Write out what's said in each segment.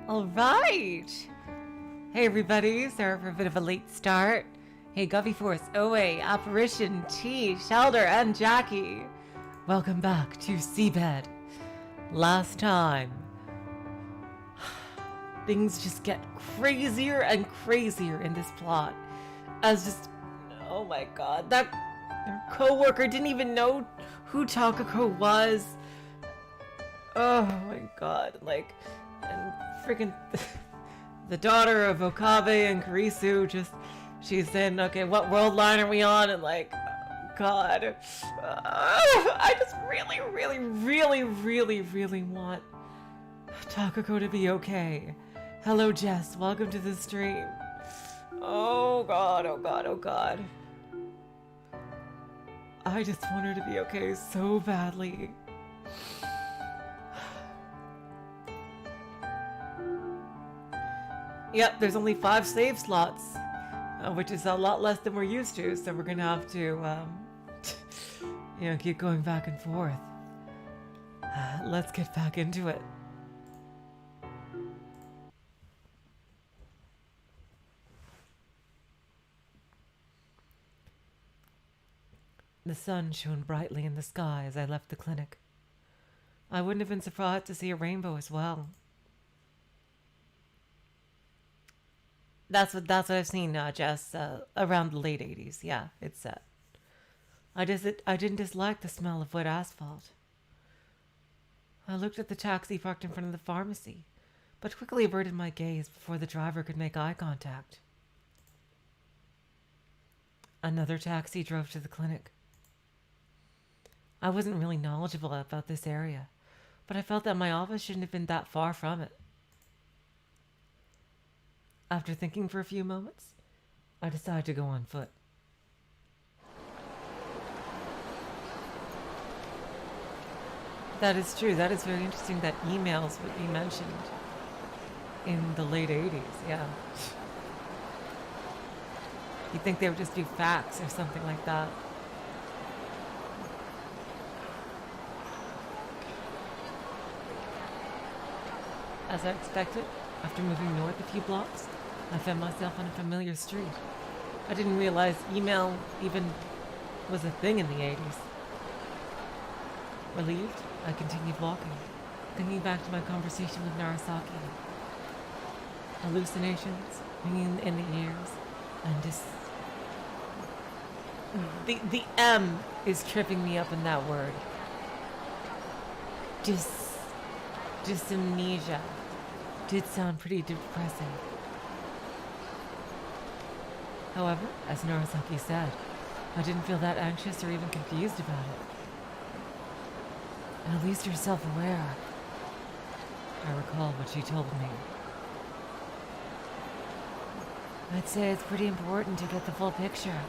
All right. Hey, everybody. Sorry for a bit of a late start. Hey, Guffy Force, OA, Apparition, T, Shelter, and Jackie. Welcome back to Seabed. Last time, things just get crazier and crazier in this plot. As just, oh my god, that their co-worker didn't even know who Takako was. Oh my god, like, and freaking the daughter of Okabe and Kurisu just, she's saying, okay, what world line are we on? And like, god, I just really want Takako to be okay. Hello, Jess, welcome to the stream. Oh god, oh god, oh god. I just want her to be okay so badly. Yep, there's only 5 save slots, which is a lot less than we're used to, so we're gonna have to, keep going back and forth. Let's get back into it. The sun shone brightly in the sky as I left the clinic. I wouldn't have been surprised to see a rainbow as well. That's what I've seen, Jess, around the late 80s. Yeah, it's set. I didn't dislike the smell of wet asphalt. I looked at the taxi parked in front of the pharmacy, but quickly averted my gaze before the driver could make eye contact. Another taxi drove to the clinic. I wasn't really knowledgeable about this area, but I felt that my office shouldn't have been that far from it. After thinking for a few moments, I decided to go on foot. That is true. That is very interesting that emails would be mentioned in the late 80s, yeah. You'd think they would just do fax or something like that. As I expected, after moving north a few blocks, I found myself on a familiar street. I didn't realize email even was a thing in the 80s. Relieved, I continued walking, thinking back to my conversation with Narasaki. Hallucinations ringing in the ears, and the M is tripping me up in that word. Dysamnesia did sound pretty depressing. However, as Narasaki said, I didn't feel that anxious or even confused about it. At least you're self-aware. I recall what she told me. I'd say it's pretty important to get the full picture.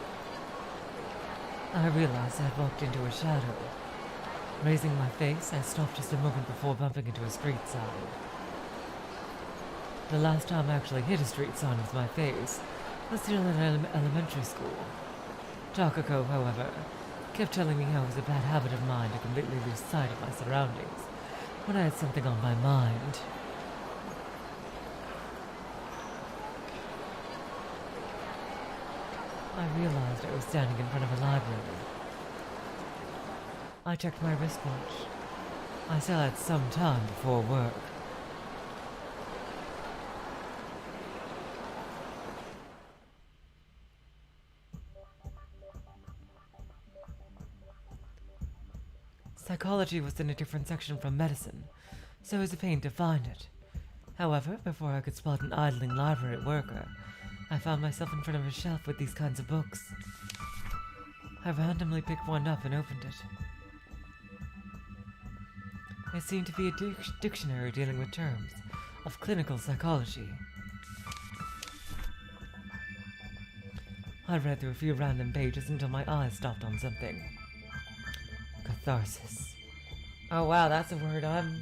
I realized I'd walked into a shadow. Raising my face, I stopped just a moment before bumping into a street sign. The last time I actually hit a street sign with my face was still in elementary school. Takako, however, kept telling me how it was a bad habit of mine to completely lose sight of my surroundings when I had something on my mind. I realized I was standing in front of a library. I checked my wristwatch. I still had some time before work. Psychology was in a different section from medicine, so it was a pain to find it. However, before I could spot an idling library worker, I found myself in front of a shelf with these kinds of books. I randomly picked one up and opened it. It seemed to be a dictionary dealing with terms of clinical psychology. I read through a few random pages until my eyes stopped on something. Catharsis. Oh wow, that's a word I'm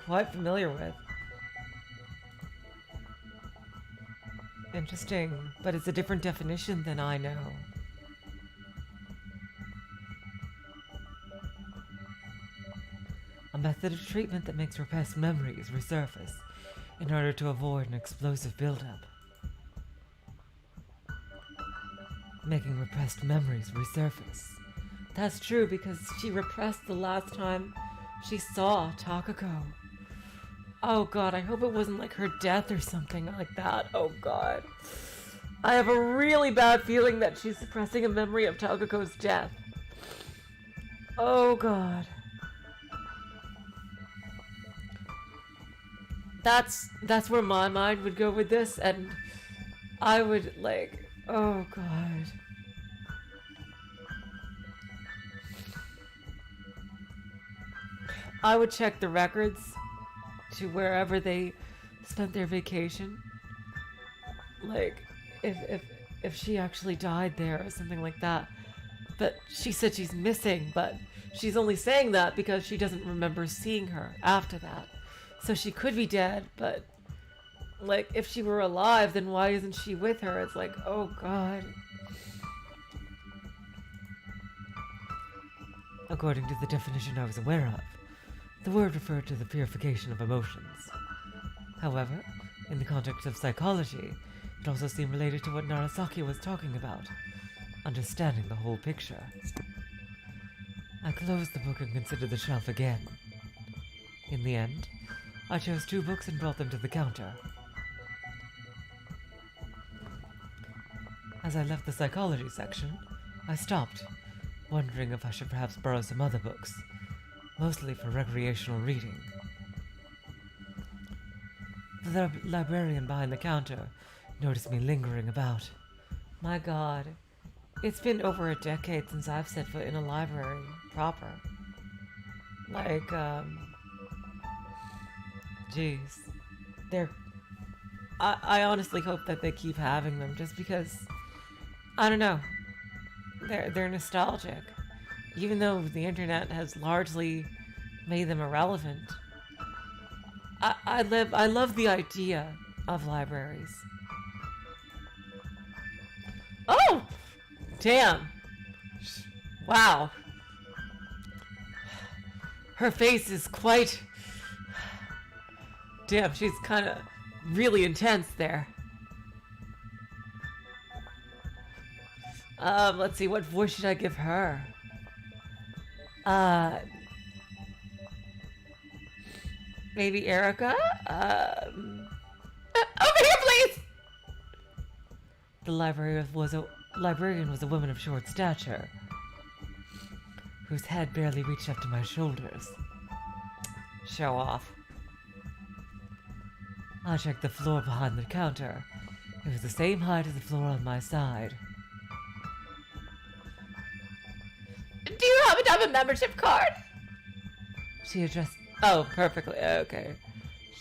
quite familiar with. Interesting, but it's a different definition than I know. A method of treatment that makes repressed memories resurface in order to avoid an explosive buildup, making repressed memories resurface. That's true because she repressed the last time she saw Takako. Oh god, I hope it wasn't like her death or something like that. Oh god. I have a really bad feeling that she's suppressing a memory of Takako's death. Oh god. That's where my mind would go with this, and I would like, oh god. I would check the records to wherever they spent their vacation. Like, if she actually died there or something like that. But she said she's missing, but she's only saying that because she doesn't remember seeing her after that. So she could be dead, but like, if she were alive, then why isn't she with her? It's like, oh god. According to the definition I was aware of, the word referred to the purification of emotions. However, in the context of psychology, it also seemed related to what Narasaki was talking about, understanding the whole picture. I closed the book and considered the shelf again. In the end, I chose 2 books and brought them to the counter. As I left the psychology section, I stopped, wondering if I should perhaps borrow some other books, mostly for recreational reading. The librarian behind the counter noticed me lingering about. My god, it's been over a decade since I've set foot in a library proper. Like, jeez. I honestly hope that they keep having them just because, I don't know, they're nostalgic. Even though the internet has largely made them irrelevant. I love the idea of libraries. Oh! Damn. Wow. Her face is quite... Damn, she's kind of really intense there. Let's see, what voice should I give her? Maybe Erica? Over here, please! The librarian was a woman of short stature, whose head barely reached up to my shoulders. Show off. I checked the floor behind the counter. It was the same height as the floor on my side. Do you happen to have a membership card? She addressed... Oh, perfectly. Okay.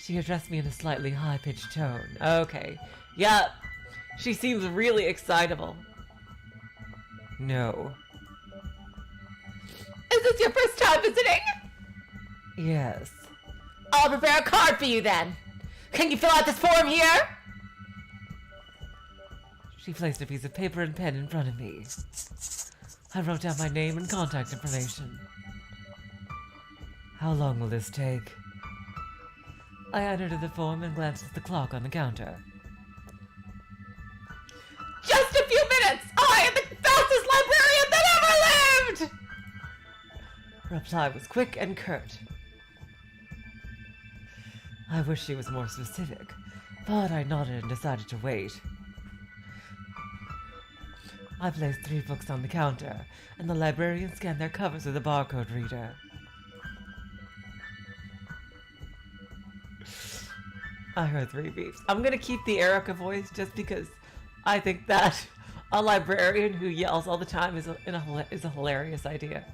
She addressed me in a slightly high-pitched tone. Okay. Yep. She seems really excitable. No. Is this your first time visiting? Yes. I'll prepare a card for you then. Can you fill out this form here? She placed a piece of paper and pen in front of me. I wrote down my name and contact information. How long will this take? I entered the form and glanced at the clock on the counter. Just a few minutes! I am the fastest librarian that ever lived! Her reply was quick and curt. I wish she was more specific, but I nodded and decided to wait. I placed 3 books on the counter, and the librarian scanned their covers with a barcode reader. I heard 3 beeps. I'm gonna keep the Erica voice just because I think that a librarian who yells all the time is a hilarious idea.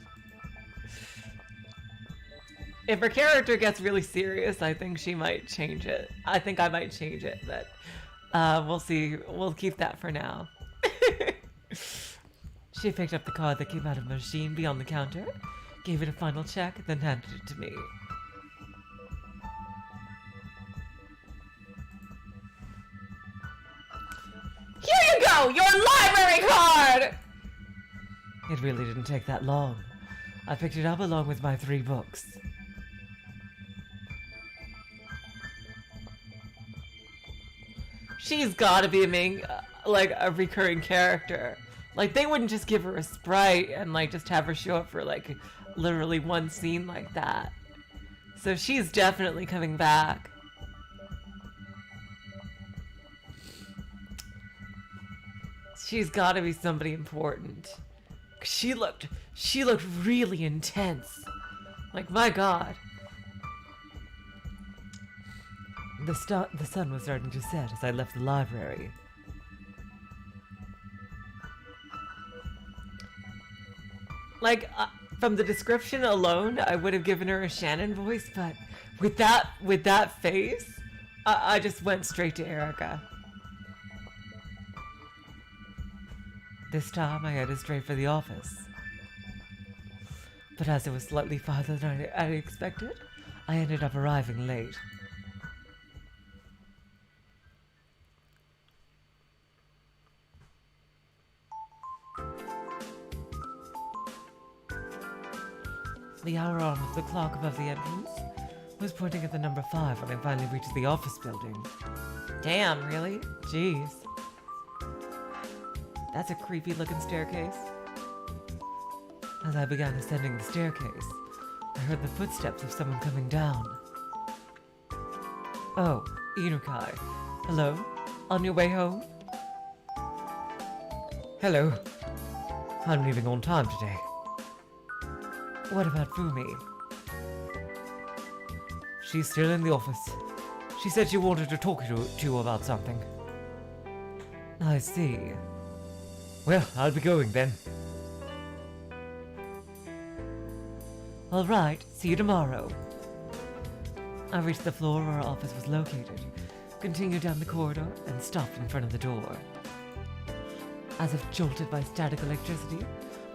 If her character gets really serious, I think she might change it. I think I might change it, but we'll see. We'll keep that for now. She picked up the card that came out of a machine beyond the counter, gave it a final check, then handed it to me. Here you go! Your library card! It really didn't take that long. I picked it up along with my 3 books. she's gotta be like a recurring character. Like, they wouldn't just give her a sprite and like just have her show up for like literally one scene like that. So she's definitely coming back. She's gotta be somebody important. She looked really intense. Like, my God. The sun was starting to set as I left the library. Like, from the description alone, I would have given her a Shannon voice, but with that face, I just went straight to Erica. This time, I headed straight for the office. But as it was slightly farther than I expected, I ended up arriving late. The hour arm of the clock above the entrance was pointing at the number 5 when I finally reached the office building. Damn, really? Jeez. That's a creepy looking staircase. As I began ascending the staircase, I heard the footsteps of someone coming down. Oh, Inukai. Hello? On your way home? Hello. I'm leaving on time today. What about Fumi? She's still in the office. She said she wanted to talk to you about something. I see. Well, I'll be going then. All right, see you tomorrow. I reached the floor where our office was located, continued down the corridor, and stopped in front of the door. As if jolted by static electricity,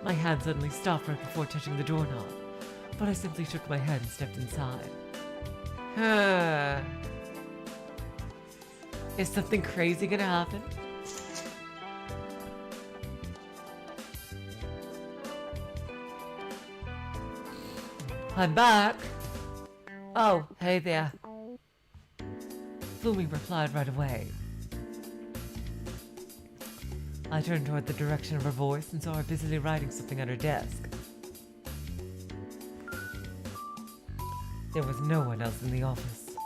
my hand suddenly stopped right before touching the doorknob, but I simply shook my head and stepped inside. Is something crazy gonna happen? I'm back. Oh, hey there. Fumi replied right away. I turned toward the direction of her voice and saw her busily writing something at her desk. There was no one else in the office.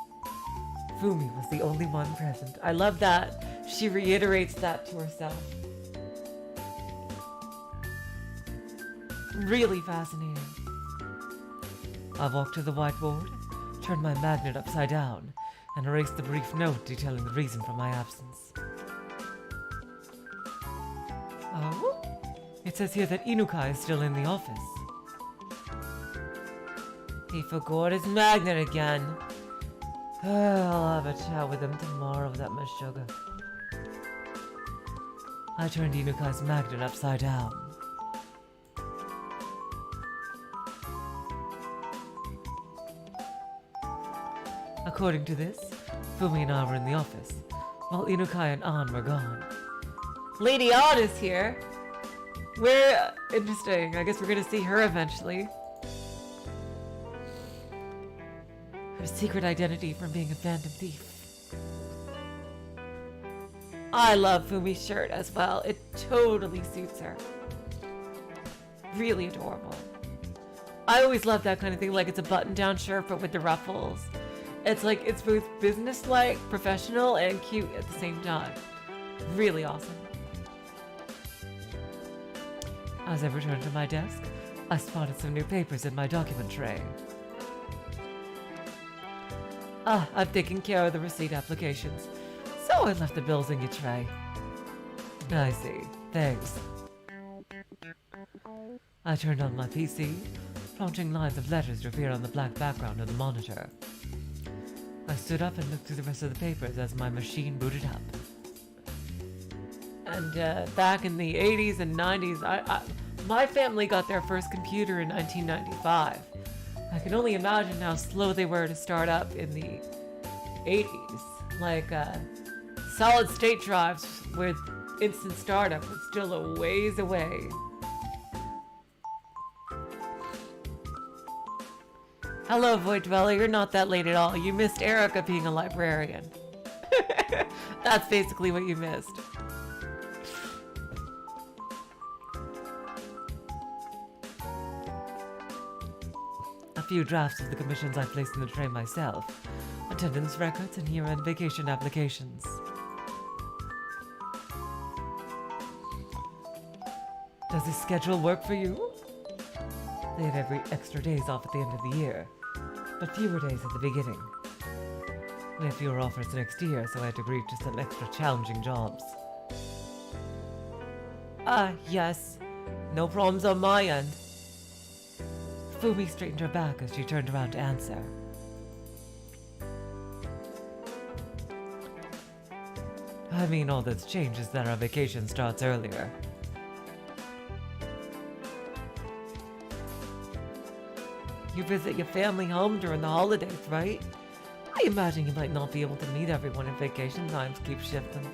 Fumi was the only one present. I love that. She reiterates that to herself. Really fascinating. I walked to the whiteboard, turned my magnet upside down, and erased the brief note detailing the reason for my absence. Oh? It says here that Inukai is still in the office. He forgot his magnet again. I'll have a chat with him tomorrow without much sugar. I turned Inukai's magnet upside down. According to this, Fumi and I were in the office, while Inukai and An were gone. Lady An is here! We're... interesting. I guess we're gonna see her eventually. Her secret identity from being a phantom thief. I love Fumi's shirt as well. It totally suits her. Really adorable. I always love that kind of thing, like it's a button-down shirt but with the ruffles. It's like, it's both business-like, professional, and cute at the same time. Really awesome. As I returned to my desk, I spotted some new papers in my document tray. I've taken care of the receipt applications, so I left the bills in your tray. I see. Thanks. I turned on my PC, prompting lines of letters to appear on the black background of the monitor. I stood up and looked through the rest of the papers as my machine booted up. And back in the 80s and 90s, my family got their first computer in 1995. I can only imagine how slow they were to start up in the 80s. Like, solid state drives with instant startup was still a ways away. Hello, Void Dweller. You're not that late at all. You missed Erica being a librarian. That's basically what you missed. A few drafts of the commissions I placed in the tray myself. Attendance records and year-end vacation applications. Does this schedule work for you? They have every extra days off at the end of the year, but fewer days at the beginning. We have fewer offers next year, so I had to agree to some extra challenging jobs. Yes. No problems on my end. Fumi straightened her back as she turned around to answer. I mean, all that's changed is that our vacation starts earlier. You visit your family home during the holidays, right? I imagine you might not be able to meet everyone if vacation times keep shifting.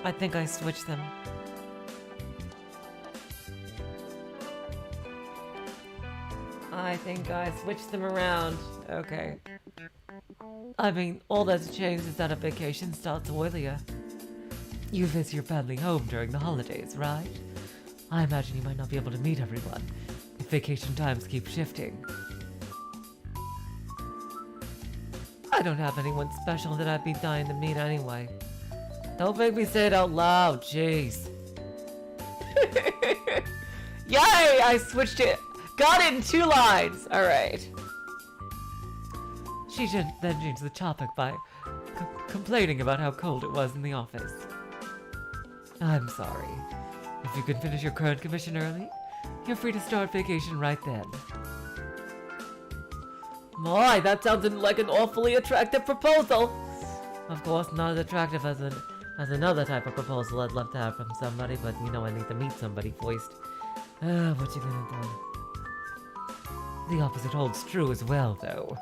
I think I switched them. I think I switched them around. Okay. I mean, all that's changed is that a vacation starts earlier. You visit your family home during the holidays, right? I imagine you might not be able to meet everyone if vacation times keep shifting. I don't have anyone special that I'd be dying to meet anyway. Don't make me say it out loud, jeez. Yay! I switched it. Got it in 2 lines. Alright. She then changed the topic by complaining about how cold it was in the office. I'm sorry. If you can finish your current commission early, you're free to start vacation right then. My, that sounded like an awfully attractive proposal. Of course, not as attractive as another type of proposal I'd love to have from somebody, but you know I need to meet somebody first. What you gonna do? The opposite holds true as well, though.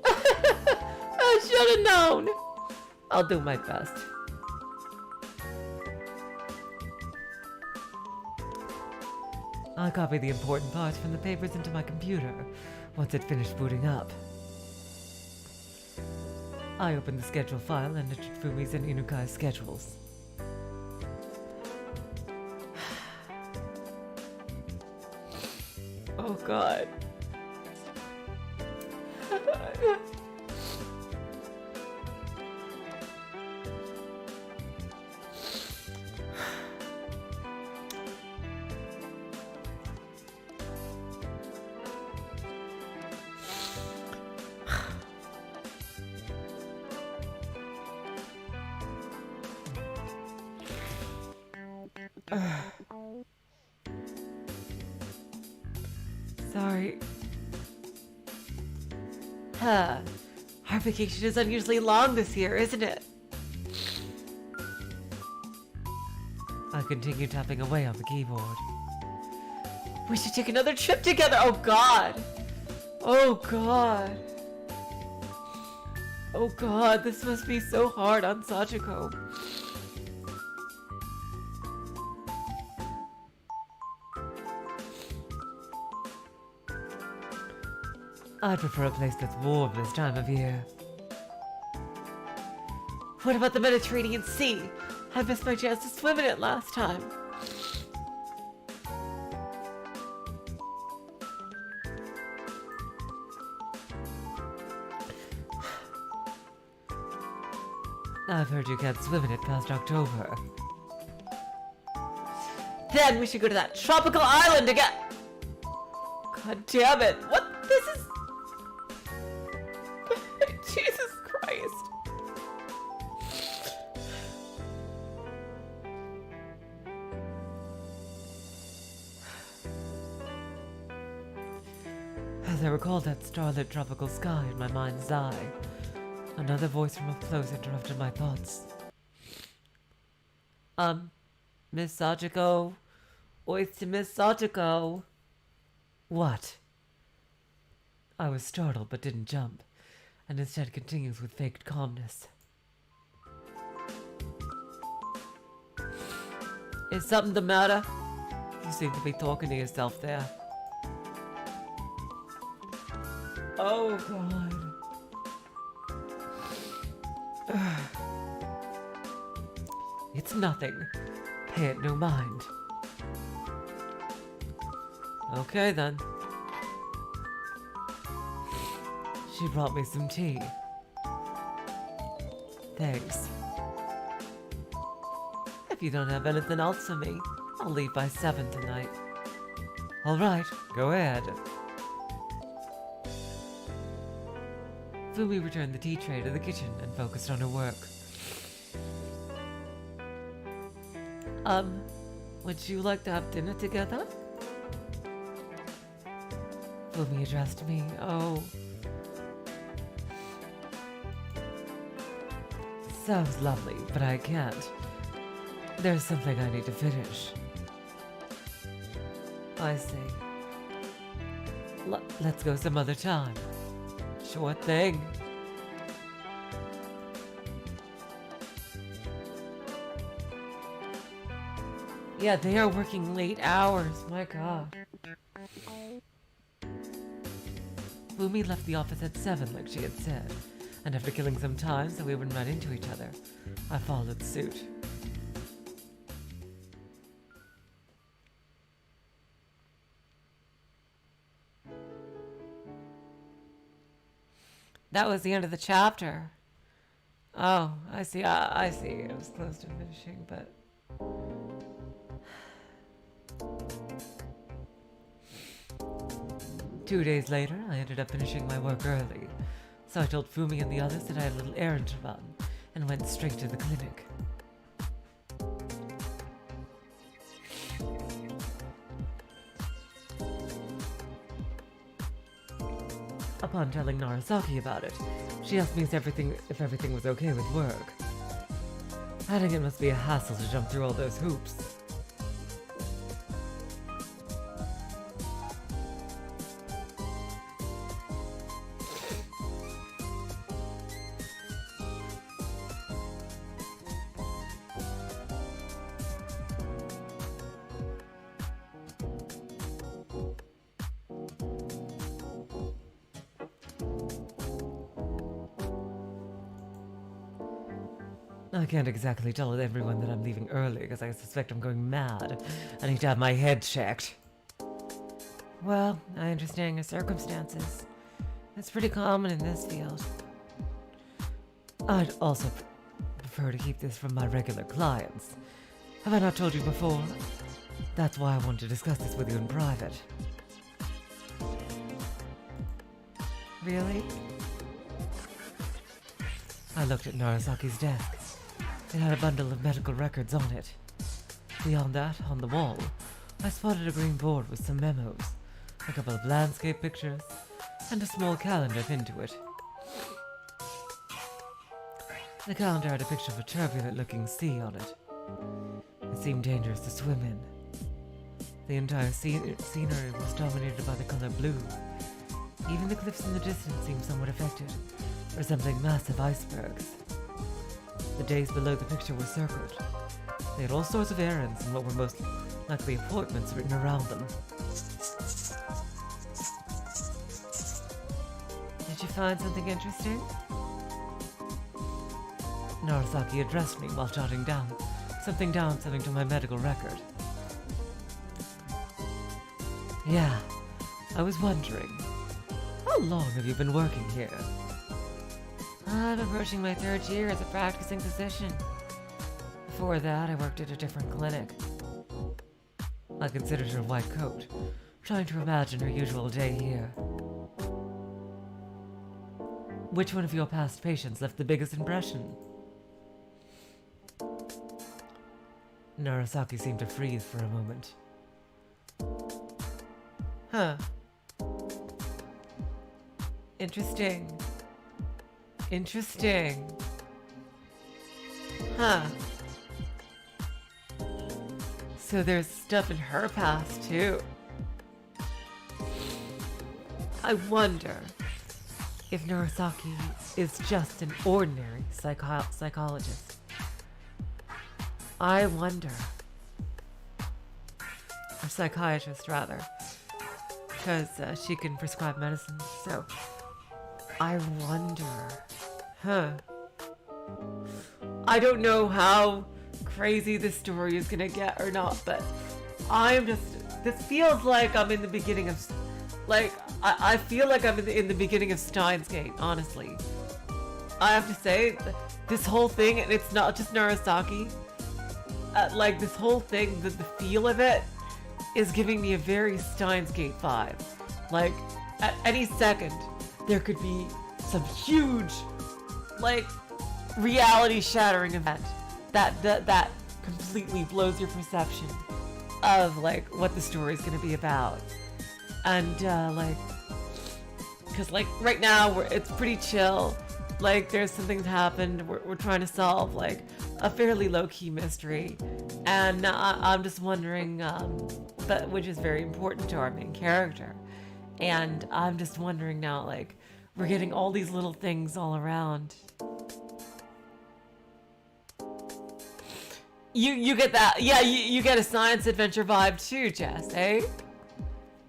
I should have known. I'll do my best. I copied the important parts from the papers into my computer once it finished booting up. I opened the schedule file and entered Fumi's and Inukai's schedules. Oh god. Sorry. Our vacation is unusually long this year, isn't it? I continue tapping away on the keyboard. We should take another trip together! Oh god! Oh god! Oh god, this must be so hard on Sachiko. I'd prefer a place that's warm this time of year. What about the Mediterranean Sea? I missed my chance to swim in it last time. I've heard you can't swim in it past October. Then we should go to that tropical island again! God damn it! What? This is... Jesus Christ. As I recalled that starlit tropical sky in my mind's eye, another voice from up close interrupted my thoughts. Miss Sachiko? Oyster Miss Sachiko? What? I was startled but didn't jump, and instead continues with faked calmness. Is something the matter? You seem to be talking to yourself there. Oh, God. It's nothing. Pay it no mind. Okay, then. She brought me some tea. Thanks. If you don't have anything else for me, I'll leave by 7 tonight. All right, go ahead. Fumi returned the tea tray to the kitchen and focused on her work. Would you like to have dinner together? Fumi addressed me. Oh. Sounds lovely, but I can't. There's something I need to finish. I see. Let's go some other time. Sure thing. Yeah, they are working late hours. My God. Fumi left the office at 7 like she had said, and after killing some time so we wouldn't run into each other, I followed suit. That was the end of the chapter. Oh, I see. I see. It was close to finishing, but... Two days later, I ended up finishing my work early, so I told Fumi and the others that I had a little errand to run, and went straight to the clinic. Upon telling Narasaki about it, she asked me if everything was okay with work. Adding it must be a hassle to jump through all those hoops. I can't exactly tell everyone that I'm leaving early because I suspect I'm going mad. I need to have my head checked. Well, I understand your circumstances. That's pretty common in this field. I'd also prefer to keep this from my regular clients. Have I not told you before? That's why I wanted to discuss this with you in private. Really? I looked at Narasaki's desk. It had a bundle of medical records on it. Beyond that, on the wall, I spotted a green board with some memos, a couple of landscape pictures, and a small calendar pinned to it. The calendar had a picture of a turbulent-looking sea on it. It seemed dangerous to swim in. The entire scenery was dominated by the color blue. Even the cliffs in the distance seemed somewhat affected, resembling massive icebergs. The days below the picture were circled. They had all sorts of errands and what were most likely appointments written around them. Did you find something interesting? Narasaki addressed me while jotting down something to my medical record. Yeah, I was wondering, how long have you been working here? I'm approaching my 3rd year as a practicing physician. Before that, I worked at a different clinic. I considered her white coat, trying to imagine her usual day here. Which one of your past patients left the biggest impression? Narasaki seemed to freeze for a moment. Huh. Interesting. Interesting. Huh. So there's stuff in her past, too. I wonder if Narasaki is just an ordinary psychologist. I wonder. A psychiatrist, rather. Because she can prescribe medicine, so I wonder. Huh. I don't know how crazy this story is gonna get or not, but this feels like I'm in the beginning of, like, I feel like I'm in the beginning of Steins Gate, honestly. I have to say, this whole thing, and it's not just Narasaki, like, this whole thing, the feel of it is giving me a very Steins Gate vibe. Like, at any second, there could be some huge, like, reality-shattering event that completely blows your perception of, like, what the story is going to be about. And, like, because, like, right now, it's pretty chill. Like, there's something that happened. We're trying to solve, like, a fairly low-key mystery. And I'm just wondering, which is very important to our main character. And I'm just wondering now, like, we're getting all these little things all around. You get that? Yeah, you get a science adventure vibe too, Jess, eh?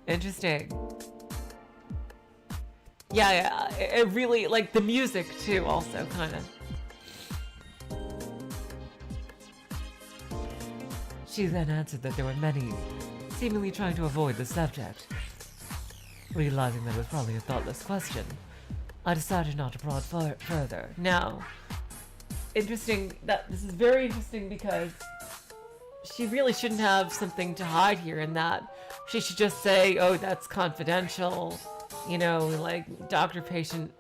Interesting. Yeah, it really, like, the music too, also, kind of. She then answered that there were many, seemingly trying to avoid the subject. Realizing that it was probably a thoughtless question, I decided not to prod further. Now, interesting, this is very interesting because she really shouldn't have something to hide here, in that she should just say, oh, that's confidential, you know, like doctor-patient,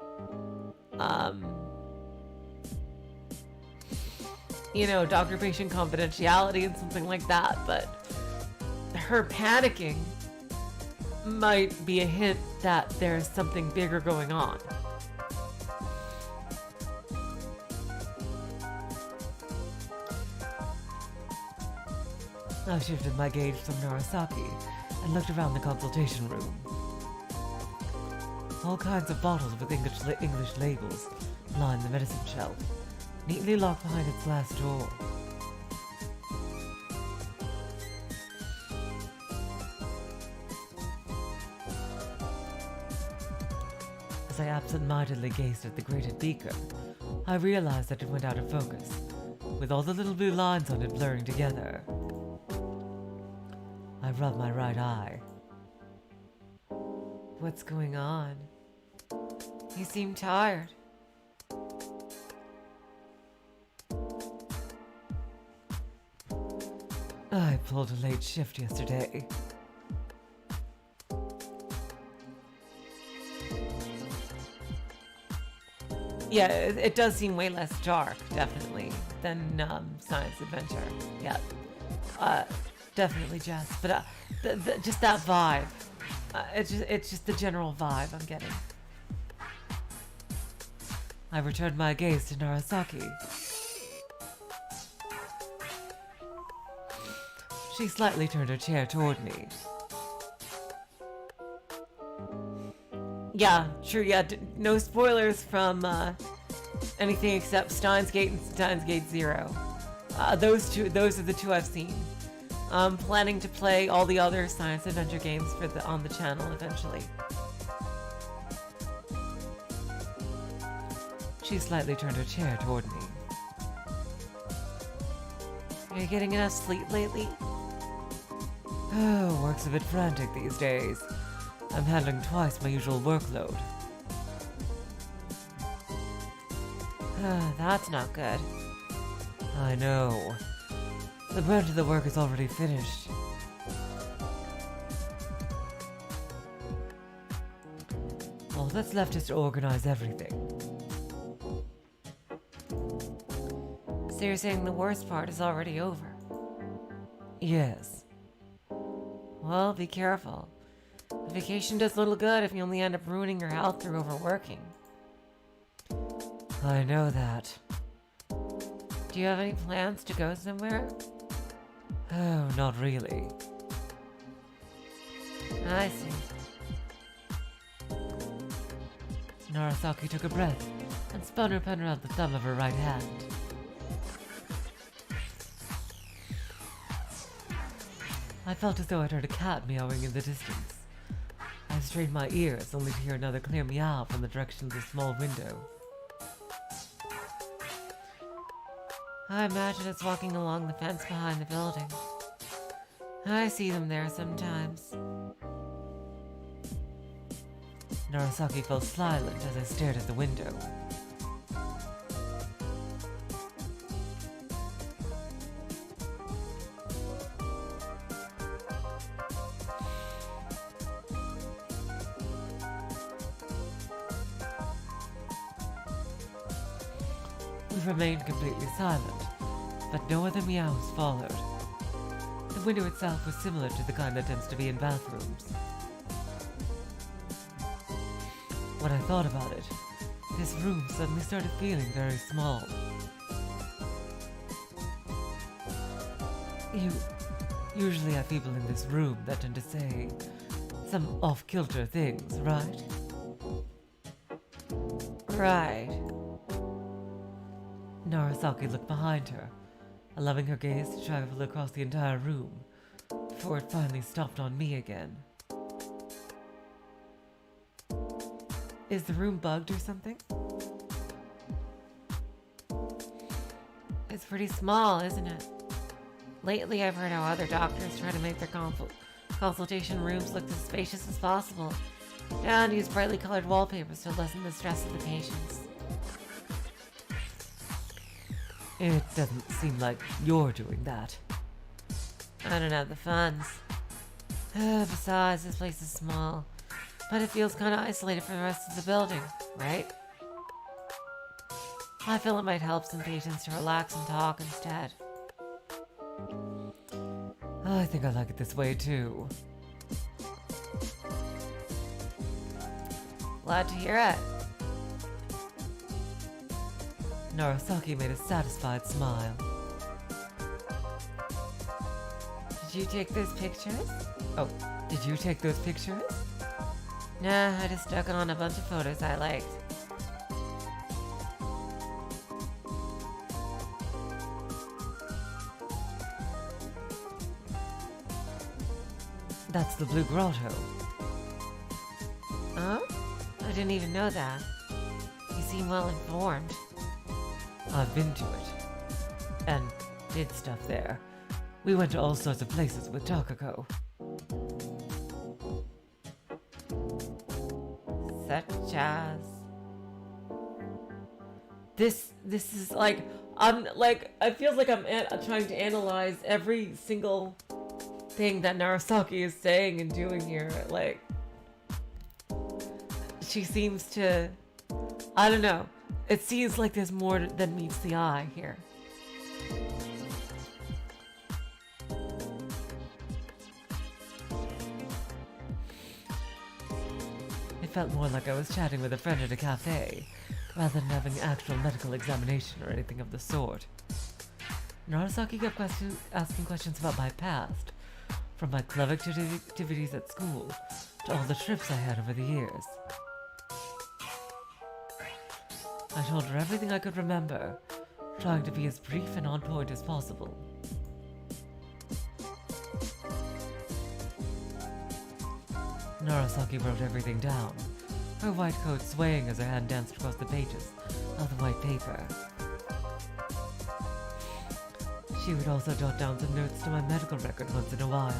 you know, doctor-patient confidentiality and something like that, but her panicking might be a hint that there's something bigger going on. I shifted my gaze from Narasaki and looked around the consultation room. All kinds of bottles with English labels lined the medicine shelf, neatly locked behind its glass door. As I absent-mindedly gazed at the grated beaker, I realized that it went out of focus, with all the little blue lines on it blurring together. I rubbed my right eye. What's going on? You seem tired. I pulled a late shift yesterday. Yeah, it does seem way less dark, definitely, than Science Adventure. Yeah, definitely, Jess. But just that vibe. It's just the general vibe I'm getting. I returned my gaze to Narasaki. She slightly turned her chair toward me. Yeah, sure, yeah, no spoilers from anything except Steins Gate and Steins Gate Zero. Those are the two I've seen. I'm planning to play all the other science adventure games on the channel eventually. She slightly turned her chair toward me. Are you getting enough sleep lately? Oh, work's a bit frantic these days. I'm handling twice my usual workload. That's not good. I know. The brunt of the work is already finished. All that's left is to organize everything. So you're saying the worst part is already over? Yes. Well, be careful. A vacation does little good if you only end up ruining your health through overworking. I know that. Do you have any plans to go somewhere? Oh, not really. I see. Narasaki took a breath and spun her pen around the thumb of her right hand. I felt as though I'd heard a cat meowing in the distance. I strained my ears only to hear another clear meow from the direction of the small window. I imagine it's walking along the fence behind the building. I see them there sometimes. Narasaki fell silent as I stared at the window. We remained completely silent, but no other meows followed. The window itself was similar to the kind that tends to be in bathrooms. When I thought about it, this room suddenly started feeling very small. Usually have people in this room that tend to say some off-kilter things, right? Right. Narasaki looked behind her, allowing her gaze to travel across the entire room, before it finally stopped on me again. Is the room bugged or something? It's pretty small, isn't it? Lately I've heard how other doctors try to make their consultation rooms look as spacious as possible, and use brightly colored wallpapers to lessen the stress of the patients. It doesn't seem like you're doing that. I don't have the funds. Besides, this place is small, but it feels kind of isolated from the rest of the building, right? I feel it might help some patients to relax and talk instead. I think I like it this way too. Glad to hear it. Narasaki made a satisfied smile. Did you take those pictures? Oh, did you take those pictures? Nah, I just stuck on a bunch of photos I liked. That's the Blue Grotto. Oh? I didn't even know that. You seem well informed. I've been to it, and did stuff there. We went to all sorts of places with Takako. Such as... This is like, it feels like I'm trying to analyze every single thing that Narasaki is saying and doing here. Like, she seems to, I don't know. It seems like there's more than meets the eye here. It felt more like I was chatting with a friend at a cafe, rather than having an actual medical examination or anything of the sort. Narasaki kept asking questions about my past, from my club activities at school to all the trips I had over the years. I told her everything I could remember, trying to be as brief and on point as possible. Narasaki wrote everything down, her white coat swaying as her hand danced across the pages of the white paper. She would also jot down some notes to my medical record once in a while.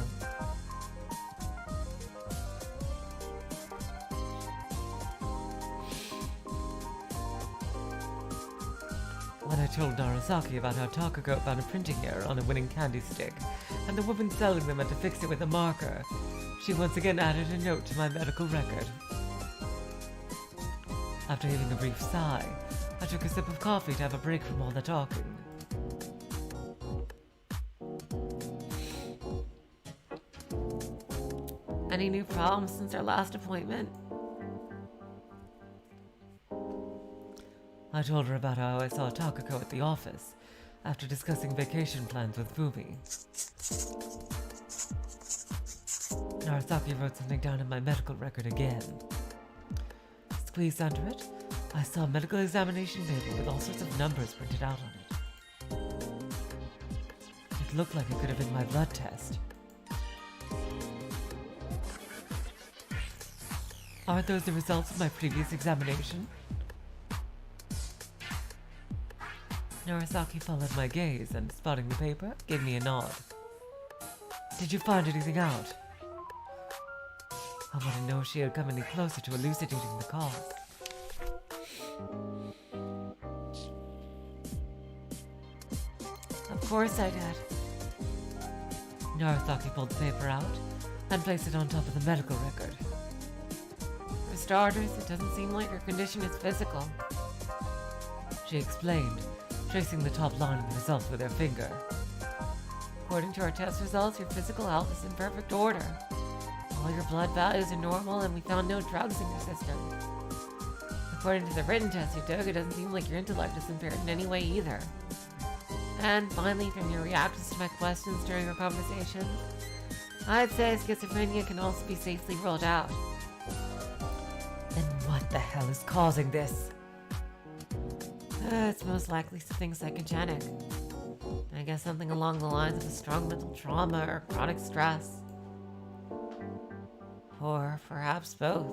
When I told Narasaki about how Takako found a printing error on a winning candy stick, and the woman selling them had to fix it with a marker, she once again added a note to my medical record. After heaving a brief sigh, I took a sip of coffee to have a break from all the talking. Any new problems since our last appointment? I told her about how I saw Takako at the office after discussing vacation plans with Fumi. Narasaki wrote something down in my medical record again. Squeezed under it, I saw a medical examination paper with all sorts of numbers printed out on it. It looked like it could have been my blood test. Aren't those the results of my previous examination? Narasaki followed my gaze and, spotting the paper, gave me a nod. Did you find anything out? I want to know if she had come any closer to elucidating the cause. Of course I did. Narasaki pulled the paper out and placed it on top of the medical record. For starters, it doesn't seem like her condition is physical. She explained, tracing the top line of the results with her finger. According to our test results, your physical health is in perfect order. All your blood values are normal and we found no drugs in your system. According to the written test you took, it doesn't seem like your intellect is impaired in any way either. And finally, from your reactions to my questions during our conversation, I'd say schizophrenia can also be safely ruled out. Then what the hell is causing this? It's most likely something psychogenic. I guess something along the lines of a strong mental trauma or chronic stress. Or perhaps both.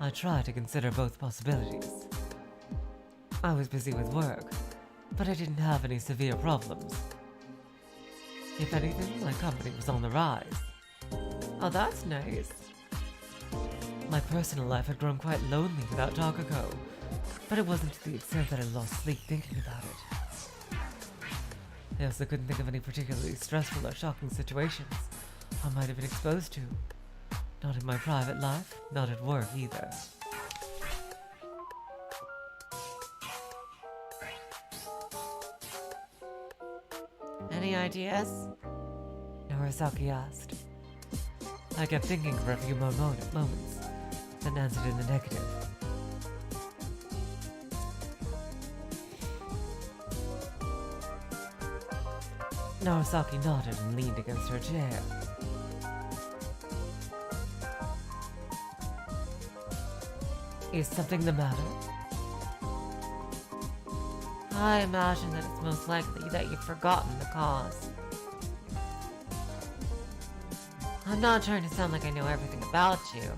I tried to consider both possibilities. I was busy with work, but I didn't have any severe problems. If anything, my company was on the rise. Oh, that's nice. My personal life had grown quite lonely without Takako, but it wasn't to the extent that I lost sleep thinking about it. I also couldn't think of any particularly stressful or shocking situations I might have been exposed to. Not in my private life, not at work either. Any ideas? Narasaki asked. I kept thinking for a few more moments, then answered in the negative. Narasaki nodded and leaned against her chair. Is something the matter? I imagine that it's most likely that you've forgotten the cause. I'm not trying to sound like I know everything about you.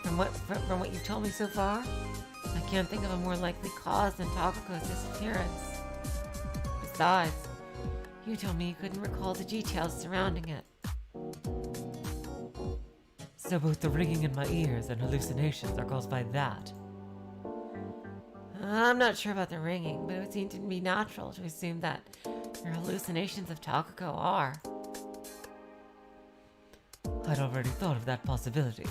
From what you've told me so far, I can't think of a more likely cause than Takako's disappearance. Besides, you told me you couldn't recall the details surrounding it. So both the ringing in my ears and hallucinations are caused by that. I'm not sure about the ringing, but it would seem to be natural to assume that your hallucinations of Takako are. I'd already thought of that possibility.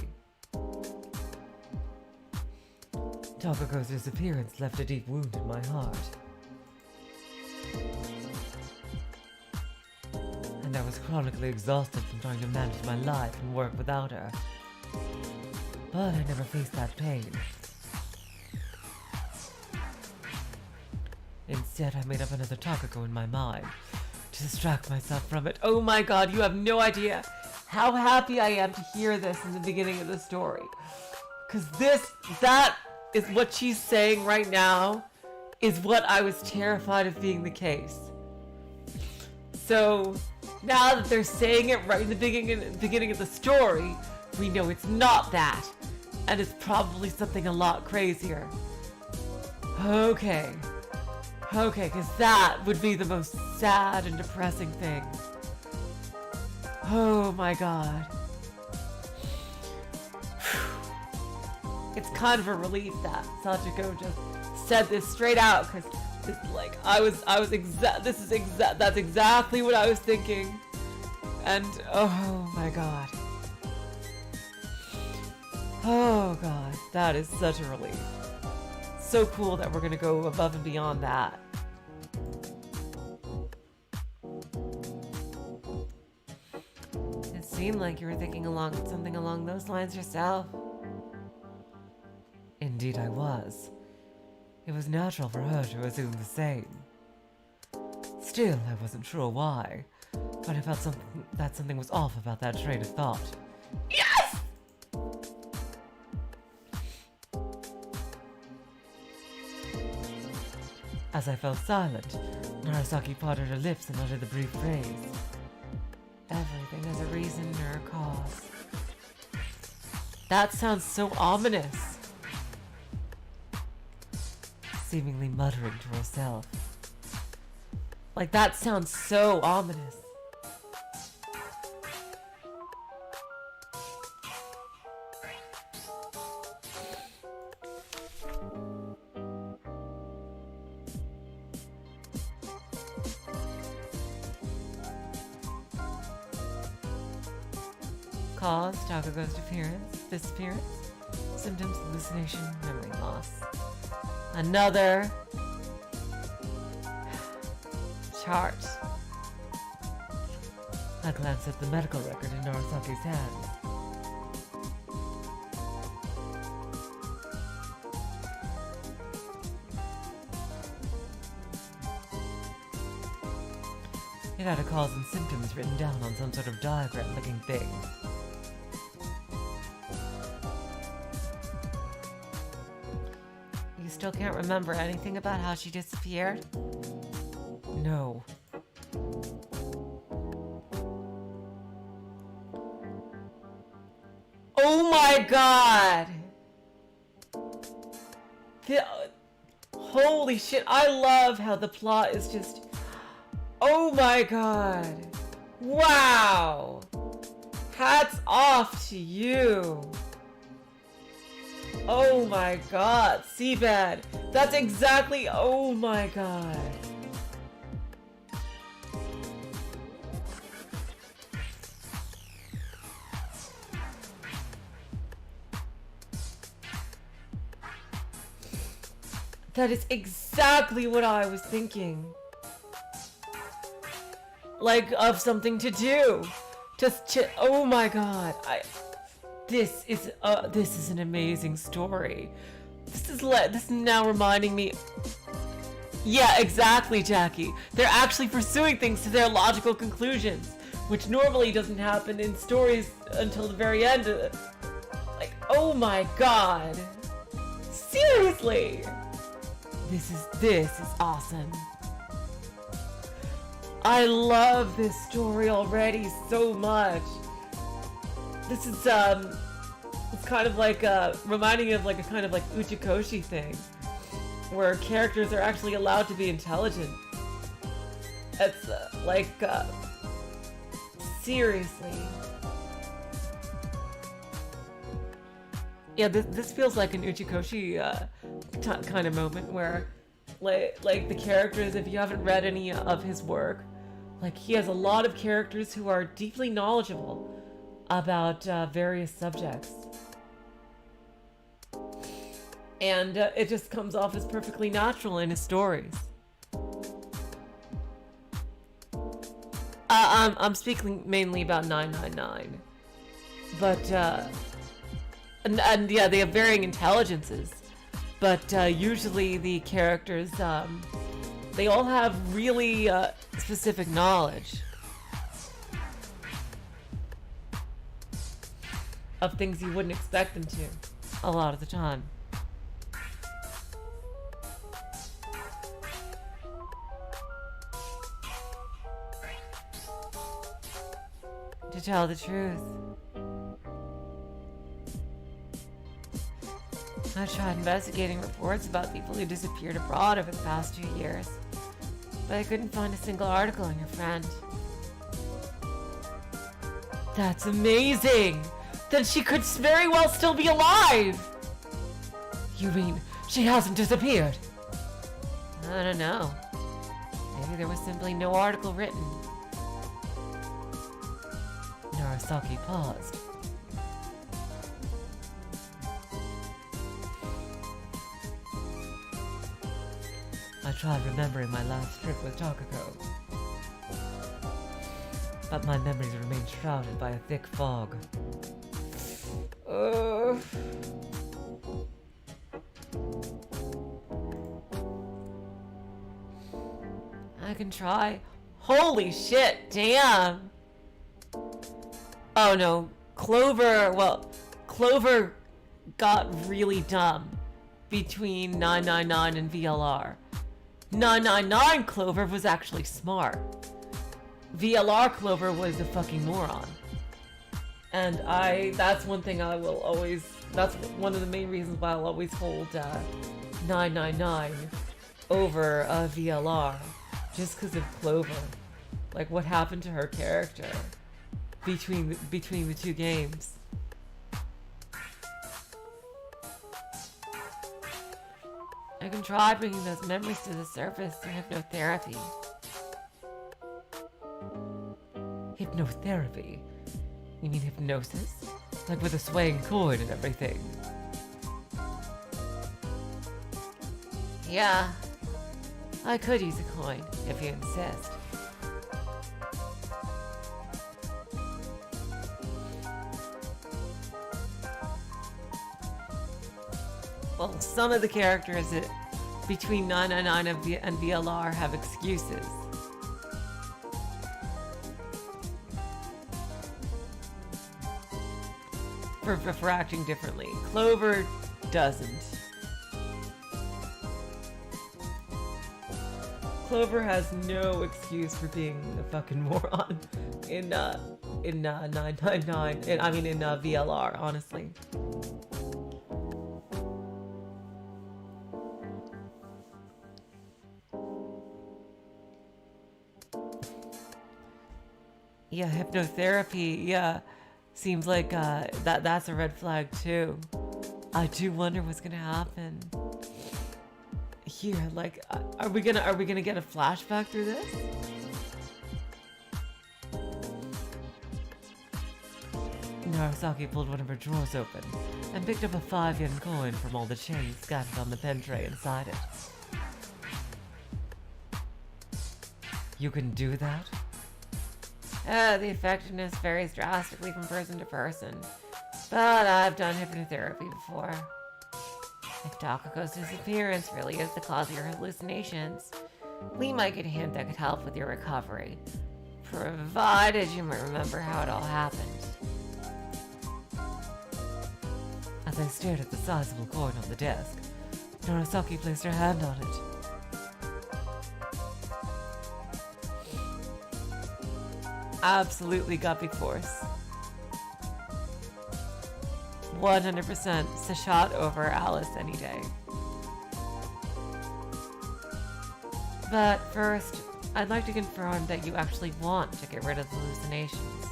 Takako's disappearance left a deep wound in my heart. And I was chronically exhausted from trying to manage my life and work without her. But I never faced that pain. Instead, I made up another Takako in my mind to distract myself from it. Oh my god, you have no idea how happy I am to hear this in the beginning of the story. Because that is what she's saying right now, is what I was terrified of being the case. So, now that they're saying it right in the beginning of the story, we know it's not that. And it's probably something a lot crazier. Okay, because that would be the most sad and depressing thing. Oh my god. It's kind of a relief that Sachiko just said this straight out, because that's exactly what I was thinking. And oh my god. Oh god, that is such a relief. So cool that we're gonna go above and beyond that. It seemed like you were thinking something along those lines yourself. Indeed I was. It was natural for her to assume the same. Still, I wasn't sure why, but I felt that something was off about that train of thought. Yes! As I fell silent, Narasaki parted her lips and uttered the brief phrase. Everything has a reason or a cause. That sounds so ominous. Seemingly muttering to herself. Like, that sounds so ominous. Cause, Takako's disappearance. Symptoms, hallucination, memory loss. Another chart. I glanced at the medical record in Narasaki's hands. It had a cause and symptoms written down on some sort of diagram-looking thing. You still can't remember anything about how she disappeared? No. Oh my god! Holy shit, I love how the plot is just... Oh my god! Wow! Hats off to you! Oh my god, Seabed! That's exactly... Oh my god! That is exactly what I was thinking. Like, of something to do. Just oh my god. This is an amazing story. This is now reminding me. Yeah, exactly, Jackie. They're actually pursuing things to their logical conclusions, which normally doesn't happen in stories until the very end. Like, oh my god. Seriously. This is awesome. I love this story already so much. This is it's kind of like reminding me of like a kind of like Uchikoshi thing, where characters are actually allowed to be intelligent. It's seriously. Yeah, this feels like an Uchikoshi kind of moment where, like the characters, if you haven't read any of his work, like he has a lot of characters who are deeply knowledgeable about various subjects. And it just comes off as perfectly natural in his stories. I'm speaking mainly about 999. But, and yeah, they have varying intelligences. But usually the characters, they all have really specific knowledge of things you wouldn't expect them to, a lot of the time. To tell the truth, I tried investigating reports about people who disappeared abroad over the past 2 years, but I couldn't find a single article on your friend. That's amazing! Then she could very well still be alive! You mean she hasn't disappeared? I don't know. Maybe there was simply no article written. Narasaki paused. I tried remembering my last trip with Takako, but my memories remain shrouded by a thick fog. I can try. Holy shit, damn! Oh no, Clover got really dumb between 999 and VLR. 999 Clover was actually smart. VLR Clover was a fucking moron. And that's one thing I will always, that's one of the main reasons why I'll always hold 999 over VLR. Just because of Clover. Like what happened to her character between the two games. I can try bringing those memories to the surface through hypnotherapy. Hypnotherapy? You mean hypnosis? Like with a swaying coin and everything? Yeah. I could use a coin, if you insist. Well, some of the characters between 999 and VLR have excuses. For acting differently. Clover doesn't. Clover has no excuse for being a fucking moron in 999. I mean in VLR, honestly. Yeah, hypnotherapy, yeah. Seems like that's a red flag too. I do wonder what's gonna happen. Here, like, are we gonna get a flashback through this? Narasaki pulled one of her drawers open and picked up a 5-yen coin from all the change scattered on the pen tray inside it. You can do that? The effectiveness varies drastically from person to person, but I've done hypnotherapy before. If Takako's disappearance really is the cause of your hallucinations, we might get a hint that could help with your recovery, provided you remember how it all happened. As I stared at the sizable coin on the desk, Narasaki placed her hand on it. Absolutely guppy force. 100% Sachiko over Alice any day. But first, I'd like to confirm that you actually want to get rid of the hallucinations.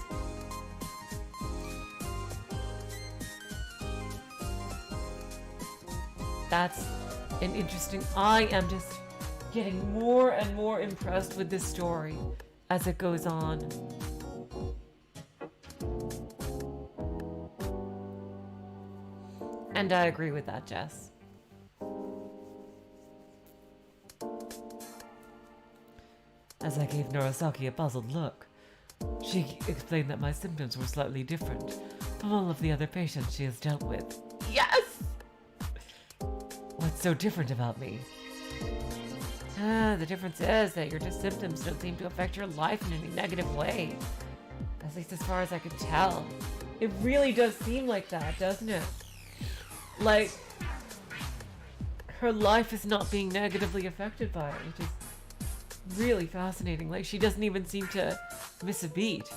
That's an interesting... I am just getting more and more impressed with this story as it goes on. And I agree with that, Jess. As I gave Narasaki a puzzled look, she explained that my symptoms were slightly different from all of the other patients she has dealt with. Yes! What's so different about me? The difference is that your symptoms don't seem to affect your life in any negative way. At least as far as I could tell. It really does seem like that, doesn't it? Like, her life is not being negatively affected by it, which is really fascinating. Like, she doesn't even seem to miss a beat.